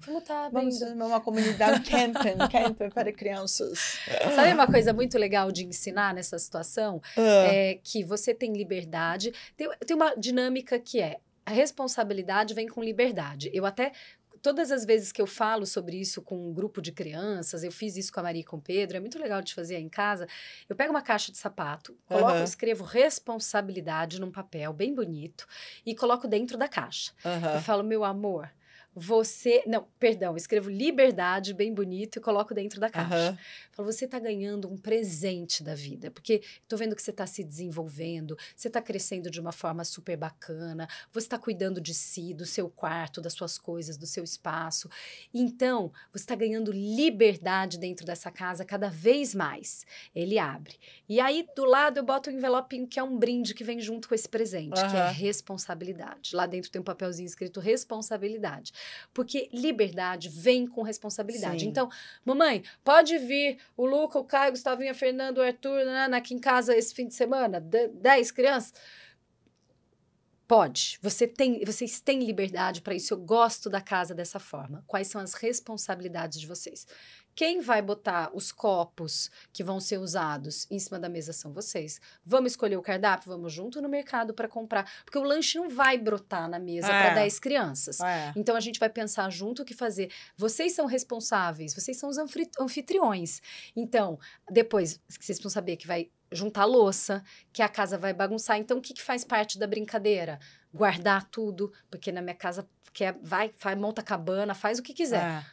Vamos uma comunidade camping para crianças. Sabe uma coisa muito legal de ensinar nessa situação? É que você tem liberdade. Tem uma dinâmica que a responsabilidade vem com liberdade. Eu até... Todas as vezes que eu falo sobre isso com um grupo de crianças, eu fiz isso com a Maria e com o Pedro, é muito legal de fazer aí em casa. Eu pego uma caixa de sapato, escrevo responsabilidade num papel bem bonito e coloco dentro da caixa. Eu falo, meu amor, escrevo liberdade bem bonito e coloco dentro da caixa. Falo, você tá ganhando um presente da vida, porque tô vendo que você tá se desenvolvendo, você tá crescendo de uma forma super bacana, você tá cuidando de si, do seu quarto, das suas coisas, do seu espaço. Então, você tá ganhando liberdade dentro dessa casa cada vez mais. Ele abre. E aí, do lado, eu boto um envelopinho que é um brinde que vem junto com esse presente, que é responsabilidade. Lá dentro tem um papelzinho escrito responsabilidade. Porque liberdade vem com responsabilidade. Sim. Então, mamãe, pode vir o Luca, o Caio, o Gustavinho, a Fernanda, o Arthur, aqui em casa esse fim de semana? 10 crianças? Pode. Vocês têm liberdade para isso. Eu gosto da casa dessa forma. Quais são as responsabilidades de vocês? Quem vai botar os copos que vão ser usados em cima da mesa são vocês. Vamos escolher o cardápio? Vamos junto no mercado para comprar. Porque o lanche não vai brotar na mesa para 10 crianças. Então, a gente vai pensar junto o que fazer. Vocês são responsáveis. Vocês são os anfitriões. Então, depois, vocês vão saber que vai juntar louça, que a casa vai bagunçar. Então, o que faz parte da brincadeira? Guardar tudo. Porque na minha casa, monta cabana, faz o que quiser.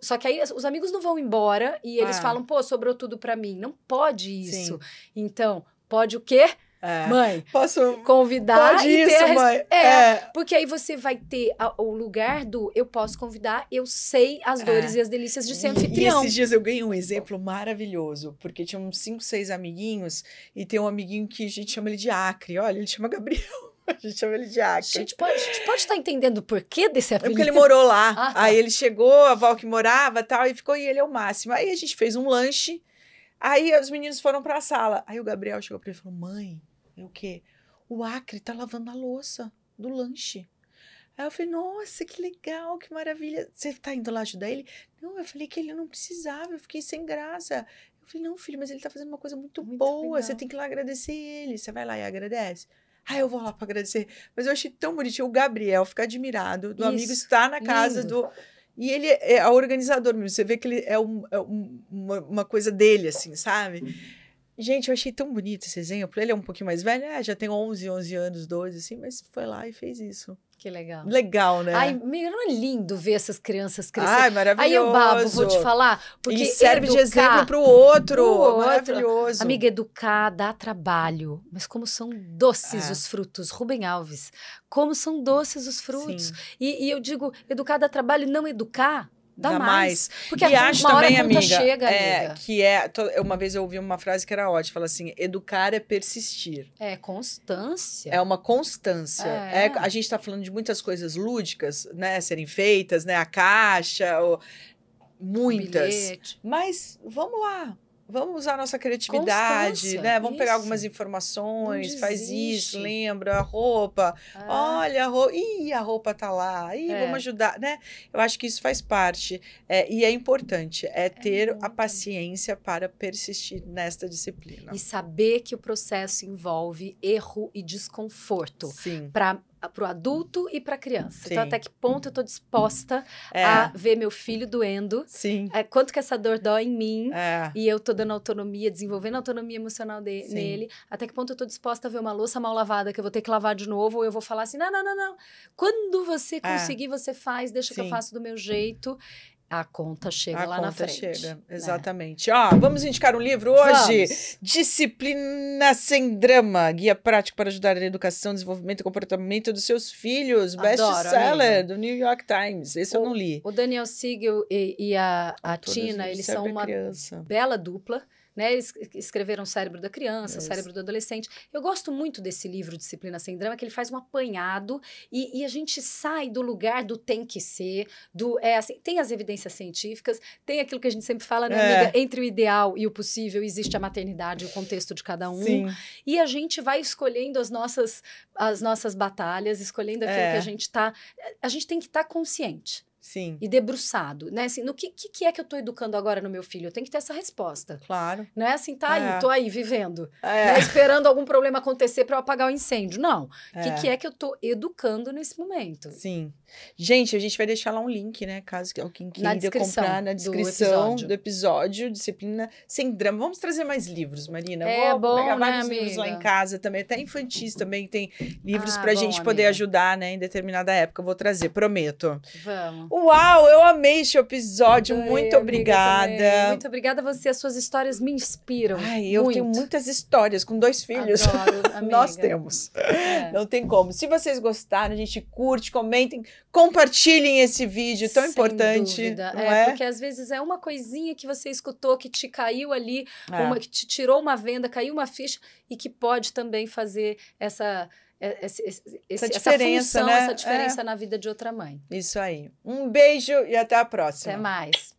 Só que aí os amigos não vão embora e eles falam, pô, sobrou tudo pra mim. Não pode isso. Sim. Então, pode o quê? Mãe, posso convidar pode e isso, ter mãe. Porque aí você vai ter o lugar do eu posso convidar, eu sei as dores e as delícias de ser anfitrião. E esses dias eu ganhei um exemplo maravilhoso, porque tinha uns 5, 6 amiguinhos e tem um amiguinho que a gente chama ele de Acre. Olha, ele chama Gabriel. A gente chama ele de Acre. A gente pode estar entendendo o porquê desse apelido. É porque ele morou lá. Aí ele chegou, a avó que morava e tal, e ficou, e ele é o máximo. Aí a gente fez um lanche, Aí os meninos foram pra sala. Aí o Gabriel chegou pra ele e falou, mãe, o quê? O Acre tá lavando a louça do lanche. Aí eu falei, nossa, que legal, que maravilha. Você tá indo lá ajudar ele? Não, eu falei que ele não precisava, eu fiquei sem graça. Eu falei, não, filho, mas ele tá fazendo uma coisa muito boa, legal. você tem que ir lá agradecer ele. Você vai lá e agradece. Aí eu vou lá pra agradecer. Mas eu achei tão bonitinho o Gabriel ficar admirado do amigo estar na casa lindo. E ele é organizador mesmo. Você vê que ele é uma coisa dele, assim, sabe? Gente, eu achei tão bonito esse exemplo. Ele é um pouquinho mais velho, já tem 11 anos, 12, assim, mas foi lá e fez isso. Que legal. Legal, né? Ai, amiga, não é lindo ver essas crianças crescer? Ai, maravilhoso. Aí eu babo, vou te falar. Porque e serve de exemplo para o outro. Maravilhoso. Amiga, educar dá trabalho. Mas como são doces os frutos. Rubem Alves. Como são doces os frutos. E eu digo, educar dá trabalho, não educar dá mais. Porque e acho também, amiga, chega, amiga. Uma vez eu ouvi uma frase que era ótima, fala assim, educar é persistir. É constância. É uma constância. A gente está falando de muitas coisas lúdicas, né, serem feitas, né, a caixa, muitas. Mas vamos lá. Vamos usar a nossa criatividade, né? Vamos pegar algumas informações, faz isso, lembra, a roupa. Olha, a roupa tá lá. Vamos ajudar, né? Eu acho que isso faz parte. E é importante, ter a paciência para persistir nesta disciplina. E saber que o processo envolve erro e desconforto. Sim. Para o adulto e para a criança. Sim. Então, até que ponto eu estou disposta a ver meu filho doendo? Sim. Quanto que essa dor dói em mim? E eu estou dando autonomia, desenvolvendo autonomia emocional nele. Até que ponto eu estou disposta a ver uma louça mal lavada que eu vou ter que lavar de novo? Ou eu vou falar assim, não. Quando você conseguir, você faz, deixa que eu faço do meu jeito. A conta chega lá na frente. Chega, exatamente. Vamos indicar um livro hoje? Vamos. Disciplina Sem Drama, guia prático para ajudar na educação, desenvolvimento e comportamento dos seus filhos. Best-seller do New York Times. Esse eu não li. O Daniel Siegel e a Tina, eles são uma bela dupla. Né? Eles escreveram Cérebro da Criança, Cérebro do Adolescente. Eu gosto muito desse livro, Disciplina Sem Drama, que ele faz um apanhado e a gente sai do lugar do tem que ser, assim, tem as evidências científicas, tem aquilo que a gente sempre fala, né, amiga? Entre o ideal e o possível existe a maternidade, o contexto de cada um. Sim. E a gente vai escolhendo as nossas batalhas, escolhendo aquilo que a gente tá... A gente tem que estar consciente. Sim. E debruçado, né? Assim, no que é que eu tô educando agora no meu filho? Eu tenho que ter essa resposta. Claro. Não é assim, tô aí, vivendo. Né? Esperando algum problema acontecer para eu apagar o incêndio. Não. O que é que eu tô educando nesse momento? Sim. Gente, a gente vai deixar lá um link, né? Caso alguém queira comprar na descrição do episódio, Disciplina Sem Drama. Vamos trazer mais livros, Marina. Vou pegar vários livros lá em casa também, até infantis também tem livros pra gente poder ajudar, né? Em determinada época. Eu vou trazer, prometo. Vamos. Uau, eu amei este episódio. Muito obrigada. Muito obrigada a você. As suas histórias me inspiram. Eu tenho muitas histórias com 2 filhos. Adoro, amiga. Nós temos. Não tem como. Se vocês gostaram, a gente curte, comentem, compartilhem esse vídeo tão importante. Sem dúvida. Não é? Porque às vezes é uma coisinha que você escutou que te caiu ali, que te tirou uma venda, caiu uma ficha e que pode também fazer essa diferença, função, né? essa diferença na vida de outra mãe. Isso aí. Um beijo e até a próxima. Até mais.